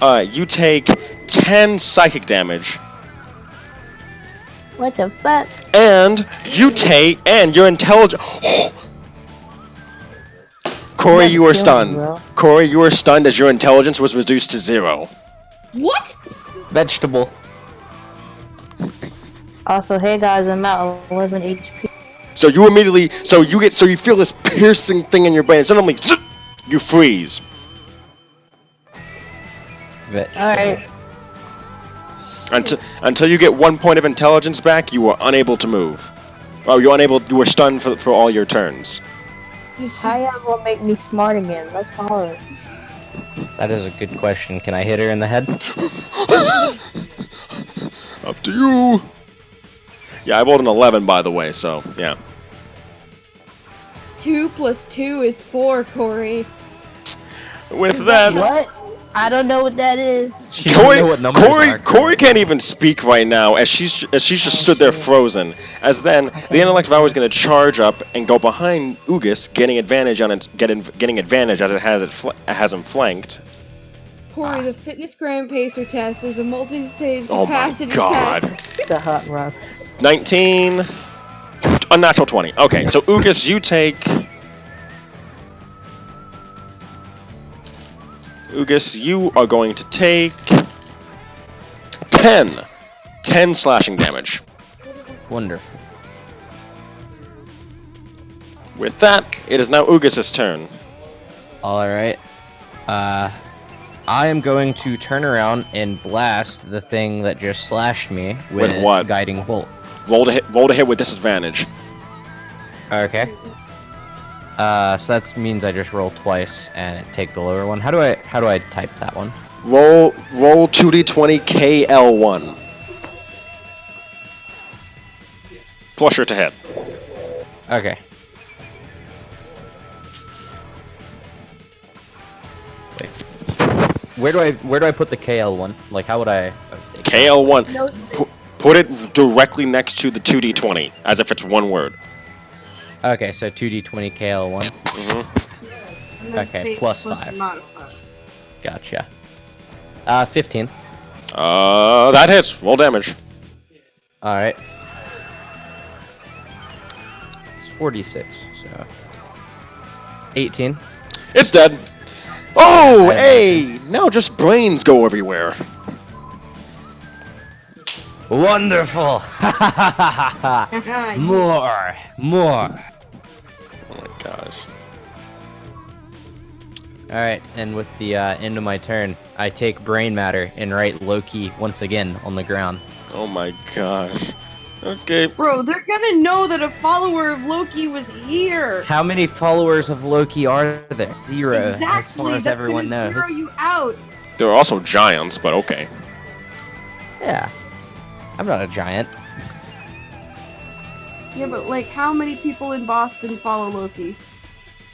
A: All right, you take 10 psychic damage,
D: What the fuck?
A: and your intelligence. Corey,
D: Never
A: you were
D: killed me,
A: stunned.
D: bro.
A: Corey, you were stunned as your intelligence was reduced to 0.
B: What?
C: Vegetable.
D: Also, hey guys, I'm at 11 HP.
A: So you immediately, you feel this piercing thing in your brain, and suddenly you freeze.
C: Vegetable.
D: Alright.
A: Until you get 1 point of intelligence back, you are unable to move. Oh, you were stunned for all your turns.
D: How y'all gonna make me smart again? That's hard.
C: That is a good question. Can I hit her in the head?
A: Up to you. Yeah, I rolled an 11, by the way, so, yeah.
B: 2 plus 2 is 4, Corey.
A: With that,
D: What? I don't know what that is.
C: She doesn't know what numbers are.
A: Corey can't even speak right now, as she's just stood there frozen. As then, the intellect vow is going to charge up and go behind Ugas, getting advantage as it has him flanked.
B: Corey, the fitness gram pacer test is a multi-stage
A: Oh my
B: capacity
A: God.
B: test.
D: The hot rock.
A: 19, unnatural 20. Okay, so Ugas, you take. Ugas, you are going to take 10 slashing damage.
C: Wonderful.
A: With that, it is now Ugas' turn.
C: Alright. I am going to turn around and blast the thing that just slashed me
A: With what?
C: Guiding Bolt.
A: Roll to hit with disadvantage.
C: Okay. So that means I just roll twice and take the lower one. How do I type that one?
E: Roll 2d20 KL1.
A: Plus your to hit.
C: Okay. Wait. Where do I put the KL one? Like how would I?
A: KL1.
B: No space.
A: Put it directly next to the 2d20, as if it's one word.
C: Okay, so 2d20 KL1.
A: Mm-hmm.
B: And then
C: Okay,
B: space
C: plus
B: plus
C: 5.
B: modifier.
C: Gotcha. 15.
A: That hits. Roll damage.
C: Alright. It's 46, so... 18.
A: It's dead. Oh,
C: I
A: hey! Now just brains go everywhere.
C: Wonderful! More! More!
A: Oh my gosh.
C: Alright, and with the end of my turn, I take brain matter and write Loki once again on the ground.
A: Oh my gosh. Okay.
B: Bro, they're gonna know that a follower of Loki was here.
C: How many followers of Loki are there? 0, as far
B: Exactly.
C: as
B: That's
C: everyone
B: gonna
C: knows.
B: zero you out.
A: There are also giants, but okay.
C: Yeah. I'm not a giant.
B: Yeah, but like, how many people in Boston follow Loki?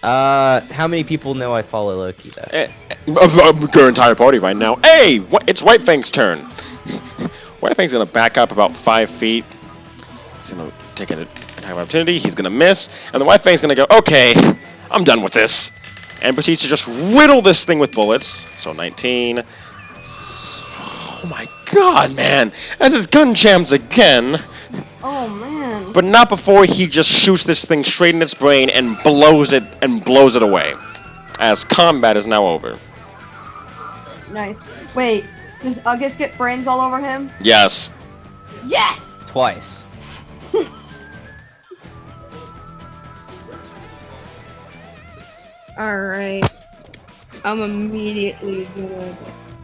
C: How many people know I follow Loki, though?
A: Your entire party right now. Hey! It's White Fang's turn. White Fang's gonna back up about 5 feet. He's gonna take an attack of opportunity. He's gonna miss. And the White Fang's gonna go, okay, I'm done with this. And proceeds to just riddle this thing with bullets. So 19. Oh my god, man. As his gun jams again.
B: Oh man.
A: But not before he just shoots this thing straight in its brain and blows it away. As combat is now over.
B: Nice. Wait, does Ugus get brains all over him?
A: Yes.
B: Yes!
C: Twice.
B: Alright. I'm immediately gonna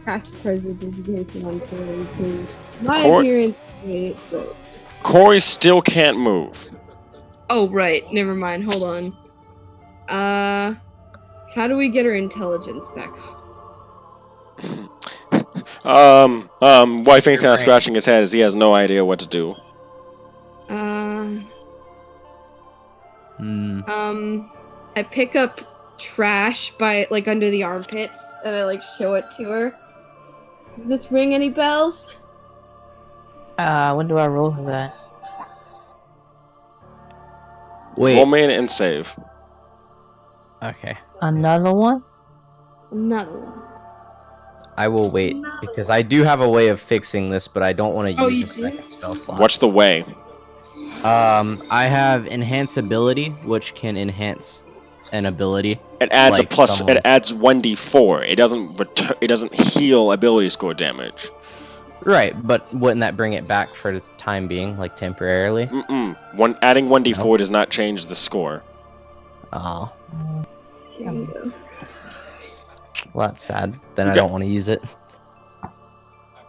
B: cast Prestidigitation on Corey, too. My
A: Cor-
B: appearance is but...
A: Corey still can't move.
B: Oh, right. Never mind. Hold on. How do we get her intelligence back?
A: White Fang's kind
C: Your
A: of
C: brain.
A: scratching his head as he has no idea what to do.
B: I pick up trash by, like, under the armpits, and I, like, show it to her. Does this ring any bells?
D: When do I roll for that?
C: Wait.
A: Roll me and save.
C: Okay.
D: Another one?
B: Another one.
C: I will wait, because I do have a way of fixing this, but I don't want to
B: Oh,
C: use
B: you
C: a
B: do?
C: second spell slot.
A: What's the way?
C: I have enhance ability, which can enhance an ability.
A: It adds
C: Like
A: a plus.
C: someone's-
A: It adds 1d4. It doesn't. It doesn't heal ability score damage.
C: Right, but wouldn't that bring it back for the time being, like temporarily?
A: Adding 1d4 does not change the score.
C: Oh,
B: There you go.
C: well, that's sad. Then I
A: Okay.
C: don't want to use it.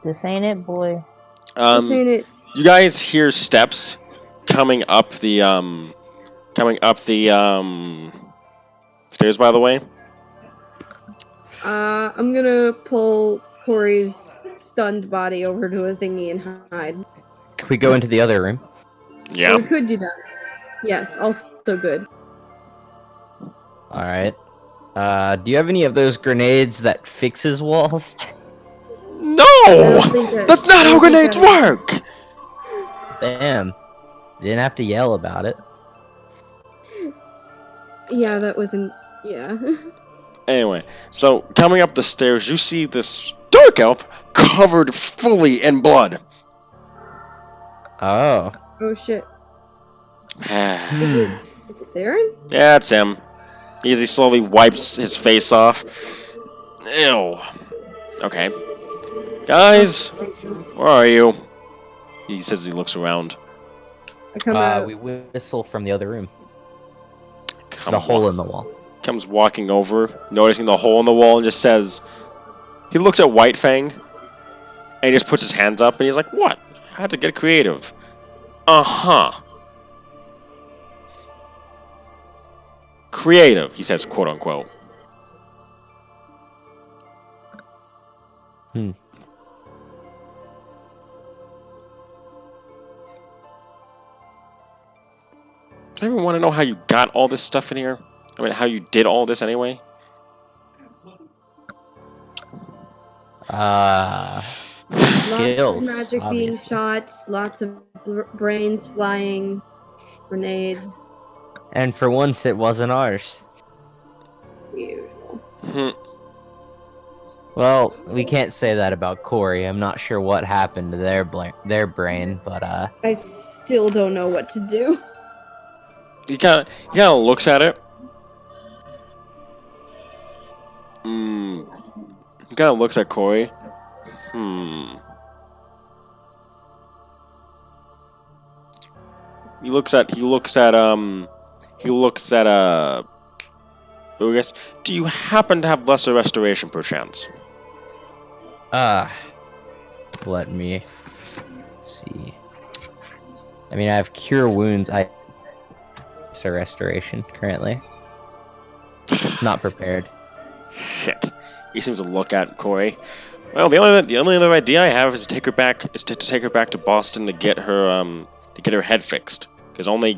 D: This ain't it, boy.
B: This ain't it.
A: You guys hear steps coming up the stairs. By the way,
B: I'm gonna pull Corey's stunned body over to a thingy and hide.
C: Can we go into the other room?
A: yeah.
B: We could do that. Yes, also good.
C: All right. Do you have any of those grenades that fixes walls?
A: No,
B: don't think that-
A: that's not
B: I
A: how
B: don't think
A: grenades
B: that-
A: work.
C: Damn. You didn't have to yell about it.
B: Yeah, that wasn't. Yeah.
A: Anyway, so coming up the stairs, you see this dark elf covered fully in blood.
C: Oh.
B: Oh shit.
A: yeah,
B: Is it Theren?
A: it's him. He slowly wipes his face off. Ew. Okay. Guys, where are you? He says he looks around.
B: I come out.
C: We whistle from the other room.
A: Come
C: The
A: on.
C: hole in the wall.
A: Comes walking over, noticing the hole in the wall, and just says, he looks at White Fang, and he just puts his hands up, and he's like, what? I had to get creative. Uh-huh. Creative, he says, quote unquote. Do you even want to know how you got all this stuff in here? I mean, how you did all this anyway?
B: Lots of
C: Skills,
B: magic being
C: obviously.
B: shot, lots of brains flying, grenades.
C: And for once, it wasn't ours.
B: Beautiful.
A: Hmm.
C: Well, we can't say that about Corey. I'm not sure what happened to their brain, but
B: I still don't know what to do.
A: He kind of looks at it. He kind of looks at Corey. He looks at I guess, do you happen to have lesser restoration perchance?
C: let me see. I mean, I have cure wounds. I so restoration currently. Not prepared.
A: Shit. He seems to look at Corey. Well, the only other idea I have is to take her back to Boston to get her head fixed. Because only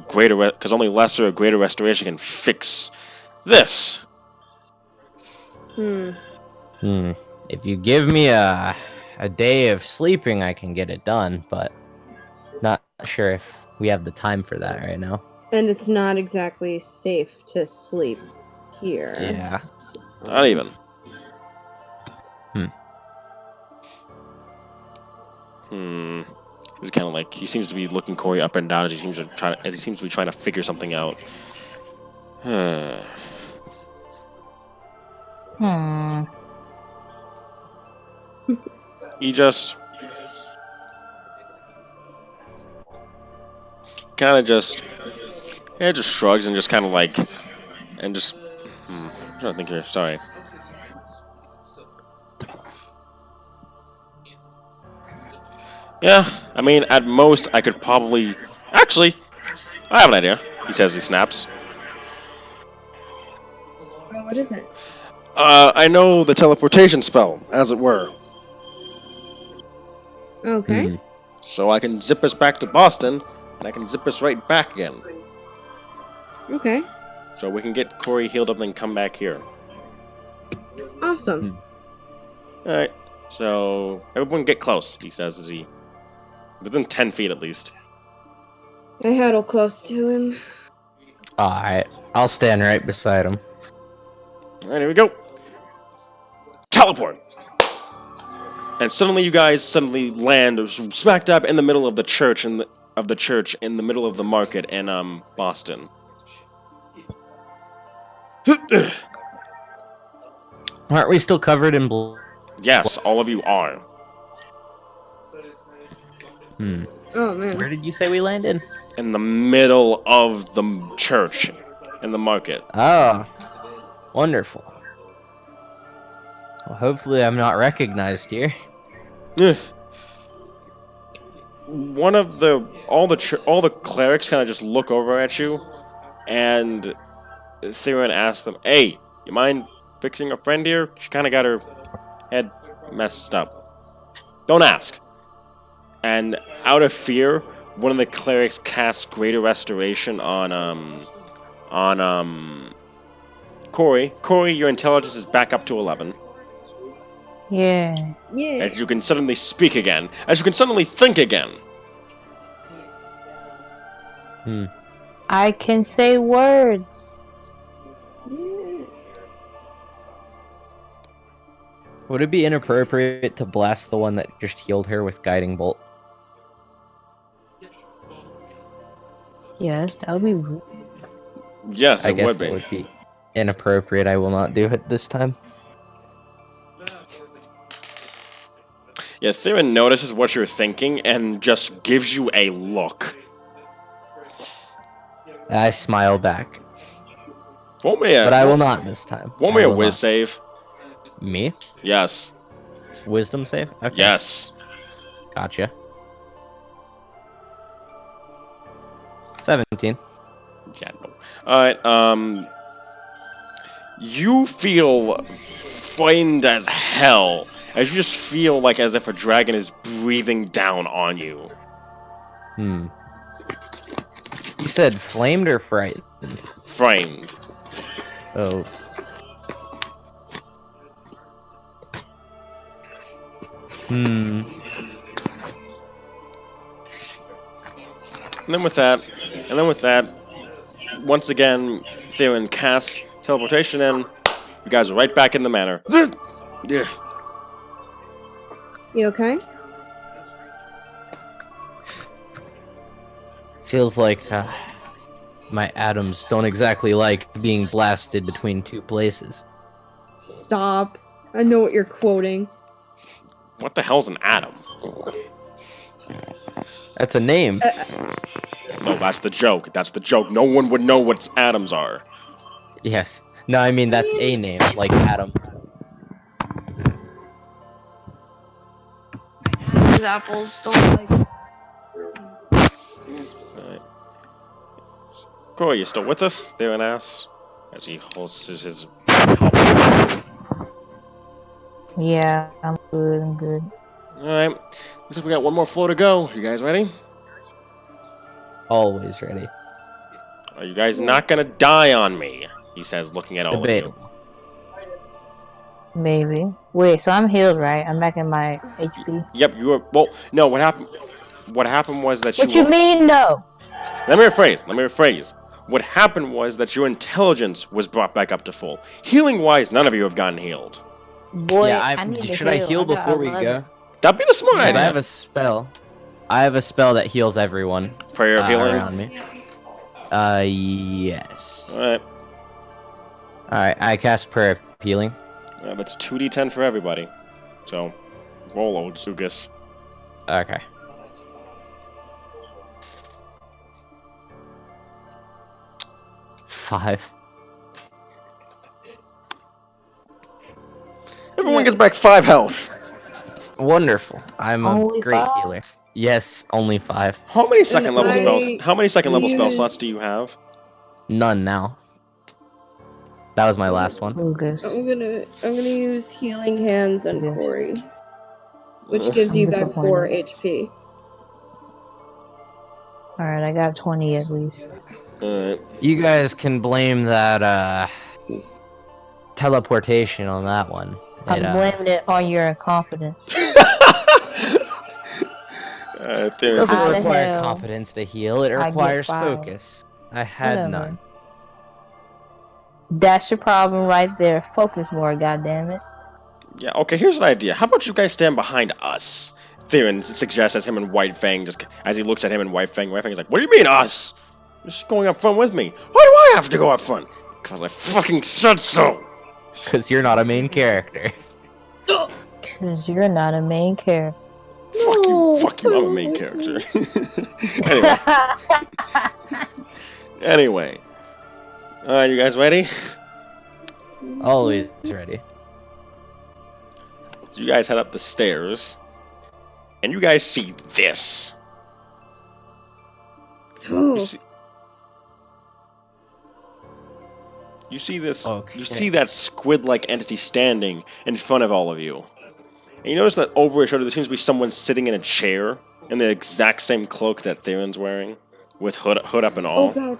A: lesser or greater restoration can fix this.
C: If you give me a day of sleeping, I can get it done, but not sure if we have the time for that right now.
B: And it's not exactly safe to sleep here.
C: Yeah.
A: Not even. He's kind of like, he seems to be looking Corey up and down as he seems to be trying to figure something out. He just kind of just shrugs and just kind of like, and just I'm trying to think here. Sorry. Yeah, I mean, at most, I could probably... Actually, I have an idea, he says, he snaps.
B: Oh, what is it?
E: I know the teleportation spell, as it were.
B: Okay.
E: So I can zip us back to Boston, and I can zip us right back again.
B: Okay.
A: So we can get Corey healed up and then come back here.
B: Awesome.
A: Alright, so everyone get close, he says as he... Within 10 feet at least.
B: I huddle close to him.
C: Alright, I'll stand right beside him.
A: Alright, here we go. Teleport! And suddenly you guys land smack dab in the middle of the church in the middle of the market in Boston.
C: Aren't we still covered in blood?
A: Yes, all of you are.
B: Oh man.
C: Where did you say we landed?
A: In the middle of the church in the market.
C: Oh, wonderful. Well, hopefully I'm not recognized here.
A: All the clerics kind of just look over at you, and Theren asks them, "Hey, you mind fixing a friend here? She kind of got her head messed up. Don't ask." And out of fear, one of the clerics casts Greater Restoration on Corey. Corey, your intelligence is back up to 11.
D: Yeah.
B: Yeah.
A: As you can suddenly speak again. As you can suddenly think again.
D: I can say words.
B: Yes.
C: Would it be inappropriate to blast the one that just healed her with Guiding Bolt?
D: Yes, that would be rude.
A: Yes,
C: I
A: it
C: guess
A: would
C: that
A: be.
C: would be inappropriate. I will not do it this time.
A: Yeah, Theren notices what you're thinking and just gives you a look.
C: I smile back.
A: Roll me a,
C: But I will not this time.
A: roll me
C: I
A: a
C: will
A: whiz
C: not.
A: save.
C: Me?
A: Yes.
C: Wisdom save? Okay.
A: Yes.
C: Gotcha. 17.
A: Yeah, no. Alright, you feel frightened as hell. As you just feel like as if a dragon is breathing down on you.
C: You said flamed or frightened?
A: Frightened.
C: Oh. Hmm.
A: And then with that, once again, Theren casts teleportation, and you guys are right back in the manor.
E: Yeah.
B: You okay?
C: Feels like my atoms don't exactly like being blasted between two places.
B: Stop. I know what you're quoting.
A: What the hell's an atom?
C: That's a name.
A: No, that's the joke. That's the joke. No one would know what atoms are.
C: Yes. No, I mean that's a name, like Adam.
B: These apples don't like.
A: Alright. Corey, you still with us? Theren asks, as he holds his helmet.
D: Yeah, I'm good. I'm good.
A: Alright. Looks like we got one more floor to go. You guys ready?
C: Always ready.
A: Are you guys not gonna die on me? He says, looking at all of you.
C: Debatable.
D: Maybe. Wait, so I'm healed, right? I'm back in my HP.
A: Yep, you were. Well, no. What happened? What happened was that
D: What
A: you.
D: you mean, no?
A: Let me rephrase. What happened was that your intelligence was brought back up to full. Healing-wise, none of you have gotten healed.
D: Boy,
C: Yeah,
D: I need to
C: should I heal
D: got
C: before we
D: 11.
C: go?
A: That'd be the smart
C: Because
A: idea.
C: I have a spell. I have a spell that heals everyone
A: Prayer of healing.
C: around me. Yes.
A: Alright.
C: Alright, I cast Prayer of Healing.
A: That's 2d10 for everybody. So, roll, old Zugus.
C: Okay. Five.
E: Everyone gets back 5 health.
C: Wonderful. I'm a
D: Only
C: great
D: 5?
C: healer. Yes, only 5.
A: How many second level
B: I
A: spells? How many second level spell
B: use-
A: slots do you have?
C: None now. That was my last one.
D: Lucas.
B: I'm gonna use healing hands on
D: Yes.
B: Corey, which
A: Ugh.
B: gives you
D: I'm
B: back 4
D: disappointed.
B: HP.
D: Alright, I got 20 at least.
A: Alright.
C: You guys can blame that teleportation on that one.
D: I'm blaming it on your incompetence.
C: It
A: Theron
C: doesn't
D: How the
C: require
D: hell
C: competence to heal, it
D: I get
C: requires
D: 5?
C: focus. I had
D: Whatever.
C: none.
D: That's your problem right there. Focus more, goddammit.
A: Yeah, okay, here's an idea. How about you guys stand behind us? Theren suggests as him and White Fang, just as he looks at him and White Fang is like, what do you mean, us? You're just going up front with me. Why do I have to go up front? Because I fucking said so!
C: Because you're not a main character.
D: Because you're not a main character.
A: Fuck you, I'm a main character. Anyway. Alright, you guys ready?
C: Always ready.
A: You guys head up the stairs. And you guys see this.
B: Oh,
A: You see this.
C: Okay.
A: You see that squid-like entity standing in front of all of you. And you notice that over his shoulder there seems to be someone sitting in a chair in the exact same cloak that Theron's wearing, with hood up and all.
B: God.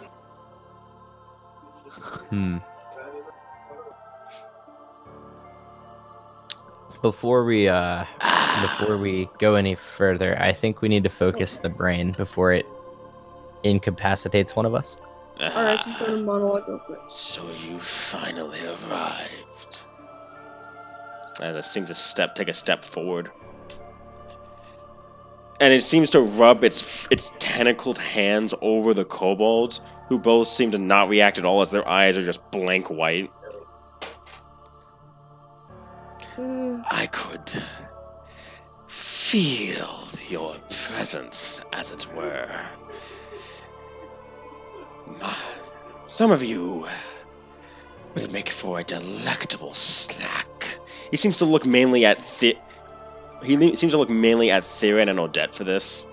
C: Before we go any further, I think we need to focus the brain before it incapacitates one of us.
B: Alright, just let him monologue real quick.
A: So you finally arrived. As it seems to take a step forward. And it seems to rub its tentacled hands over the kobolds, who both seem to not react at all as their eyes are just blank white. I could feel your presence, as it were. Some of you will make for a delectable snack. He seems to look mainly at Theren and Odette for this.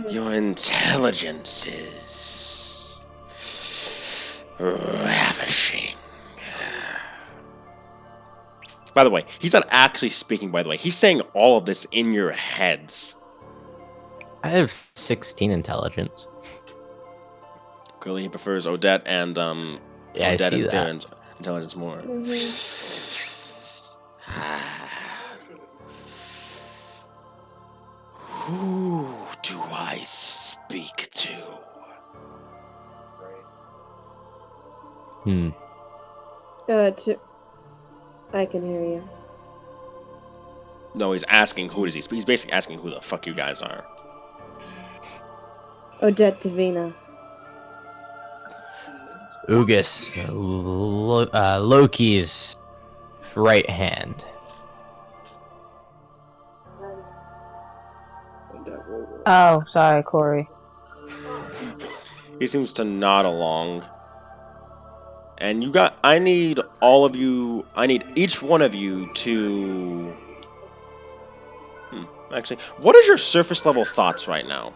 A: Your intelligence is ravishing. By the way, he's not actually speaking, by the way. He's saying all of this in your heads.
C: I have 16 intelligence.
A: Clearly he prefers Odette and
C: Yeah, I
A: Odette
C: see
A: and
C: that.
A: Theron's intelligence more. Who do I speak to?
B: I can hear you.
A: No, he's asking who does he speak. He's basically asking who the fuck you guys are.
B: Odette Davina.
C: Ugus, Loki's right hand.
D: Oh, sorry, Corey.
A: He seems to nod along. And you got. I need all of you. I need each one of you to. Actually, what is your surface level thoughts right now?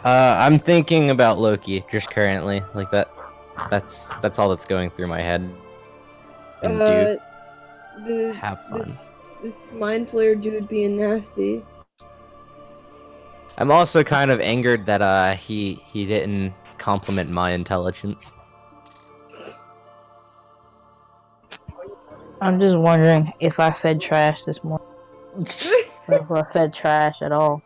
C: I'm thinking about Loki just currently, like that. That's all that's going through my head. And have fun.
B: This mind flayer dude being nasty.
C: I'm also kind of angered that he didn't compliment my intelligence.
D: I'm just wondering if I fed trash this morning. Or if I fed trash at all.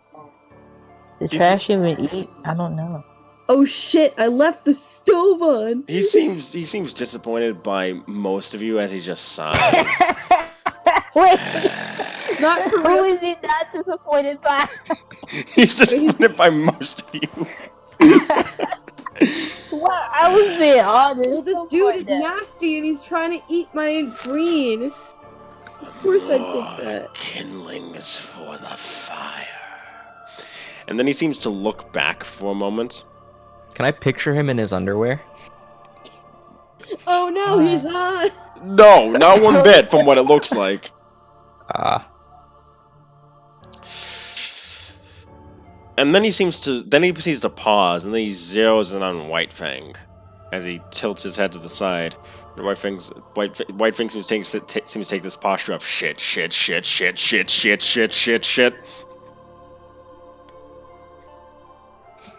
D: Did trash even eat? I don't know.
B: Oh shit! I left the stove on.
A: He seems disappointed by most of you as he just sighs.
D: Wait,
B: Not for
D: who
B: real.
D: is he not disappointed by?
A: He's disappointed by most of you.
D: What? I was being honest.
B: Well, this
D: Don't
B: dude
D: point
B: is
D: that.
B: nasty and he's trying to eat my green. Of course I'd think that.
A: Kindlings for the fire. And then he seems to look back for a moment.
C: Can I picture him in his underwear?
B: Oh no, he's hot.
A: No, not one bit from what it looks like. And then he proceeds to pause, and then he zeroes in on White Fang as he tilts his head to the side. And White Fang seems to take this posture of shit.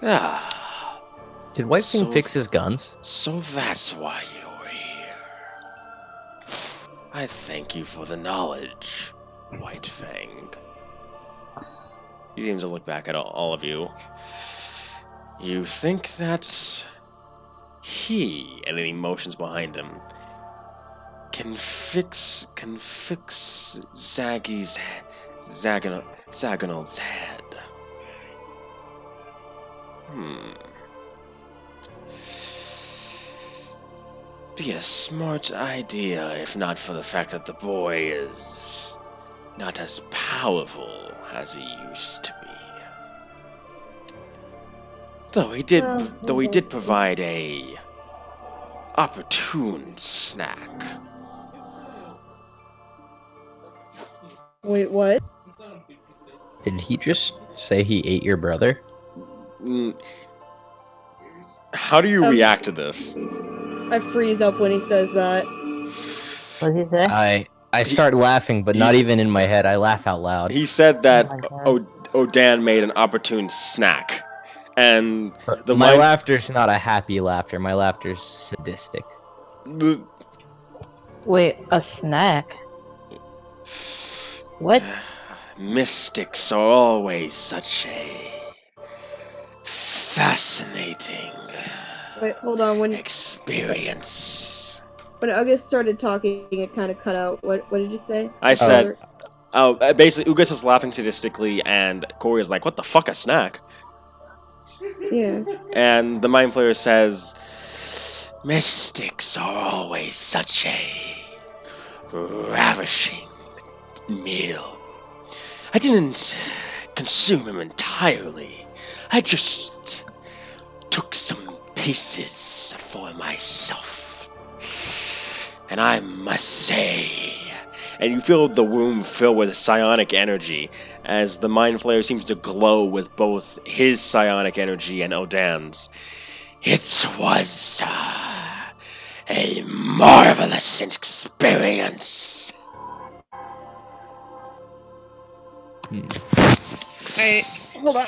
A: Ah,
C: Did White Fang fix his guns?
A: so that's why you're here. I thank you for the knowledge, White Fang. He seems to look back at all of you. You think that he, and any motions behind him, can fix Zaganald's head? Be a smart idea if not for the fact that the boy is not as powerful as he used to be. Though he did provide a opportune snack.
B: Wait, what?
C: Did he just say he ate your brother?
A: How do you react to this?
B: I freeze up when he says that.
D: What did he say?
C: I start laughing, but not even in my head. I laugh out loud.
A: He said that
D: Oh my
A: Odane made an opportune snack. And
C: my laughter's not a happy laughter. My laughter's sadistic.
D: Wait, a snack? What?
A: Mystics are always such a fascinating
B: Wait, hold on. When
A: experience.
B: August started talking, it kind of cut out. What did you say?
A: I said, basically, Ugas is laughing sadistically, and Corey is like, "What the fuck, a snack?"
B: Yeah.
A: And the mind player says, "Mystics are always such a ravishing meal. I didn't consume him entirely. I just took some pieces for myself. And I must say..." And you feel the room fill with psionic energy as the Mind Flayer seems to glow with both his psionic energy and Odane's. It was a marvelous experience.
B: Hold on.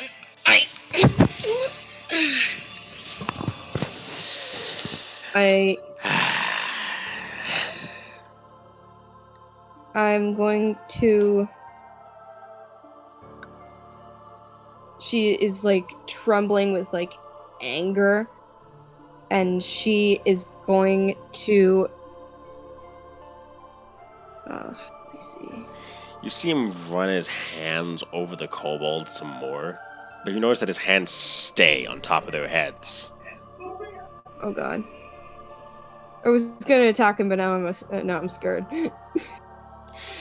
B: I'm going to. She is like trembling with like anger, and she is going to. Let me see.
A: You see him run his hands over the kobold some more, but you notice that his hands stay on top of their heads.
B: Oh god. I was gonna attack him, but now I'm scared.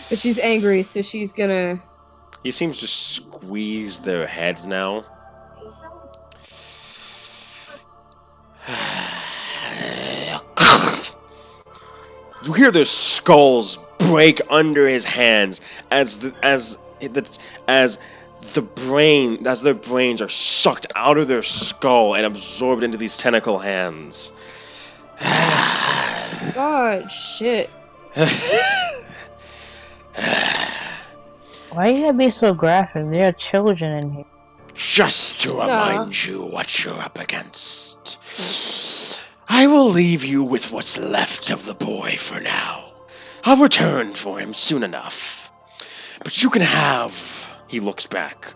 B: But she's angry, so she's gonna.
A: He seems to squeeze their heads now. You hear their skulls break under his hands as their brains are sucked out of their skull and absorbed into these tentacle hands.
B: God, shit.
D: Why you gotta be so graphic? There are children in here.
A: Just to remind you what you're up against. I will leave you with what's left of the boy for now. I'll return for him soon enough. But you can have, he looks back,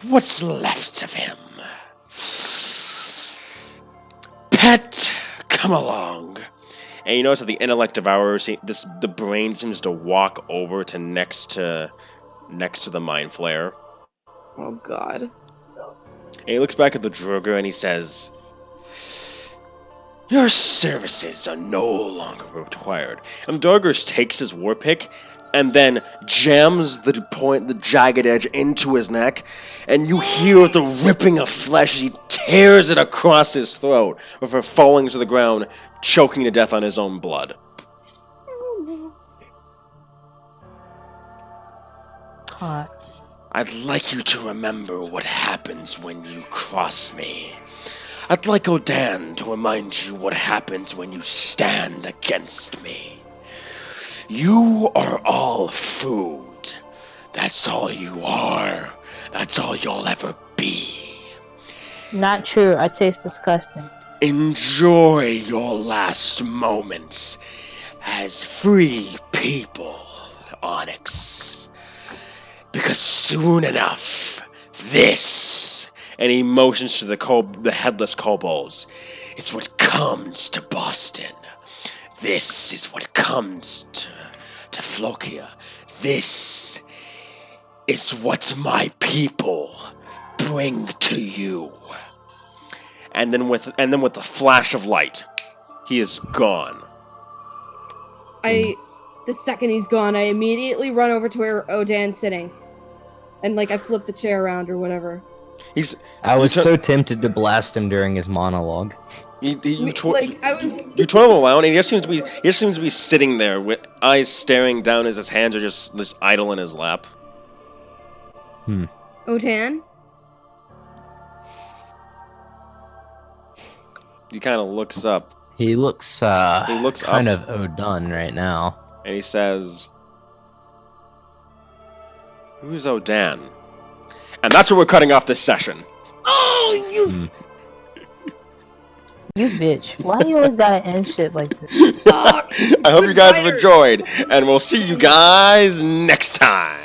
A: what's left of him. Pet, come along. And you notice at the intellect devourer, the brain seems to walk over to next to the mind flayer.
B: Oh god.
A: And he looks back at the Droger and he says, your services are no longer required. And the Droger takes his war pick and then jams the jagged edge into his neck, and you hear the ripping of flesh as he tears it across his throat before falling to the ground, choking to death on his own blood.
D: Hot.
A: I'd like you to remember what happens when you cross me. I'd like Odane to remind you what happens when you stand against me. You are all food. That's all you are. That's all you'll ever be.
D: Not true. I taste disgusting.
A: Enjoy your last moments as free people, Onyx. Because soon enough, this, and he motions to the headless kobolds, is what comes to Boston. This is what comes to Flokia. This is what my people bring to you. And then with a flash of light, he is gone.
B: The second he's gone, I immediately run over to where Odane's sitting. And I flip the chair around or whatever.
C: I was so tempted to blast him during his monologue.
A: You twirl him around, and he just seems to be sitting there with eyes staring down as his hands are just idle in his lap.
B: Odane?
A: He kind of looks up.
C: He looks kind of overdone right now.
A: And he says, "Who's Odane?" And that's where we're cutting off this session.
B: Oh, you...
D: You bitch. Why you always gotta end shit like this?
A: I hope you guys have enjoyed, and we'll see you guys next time.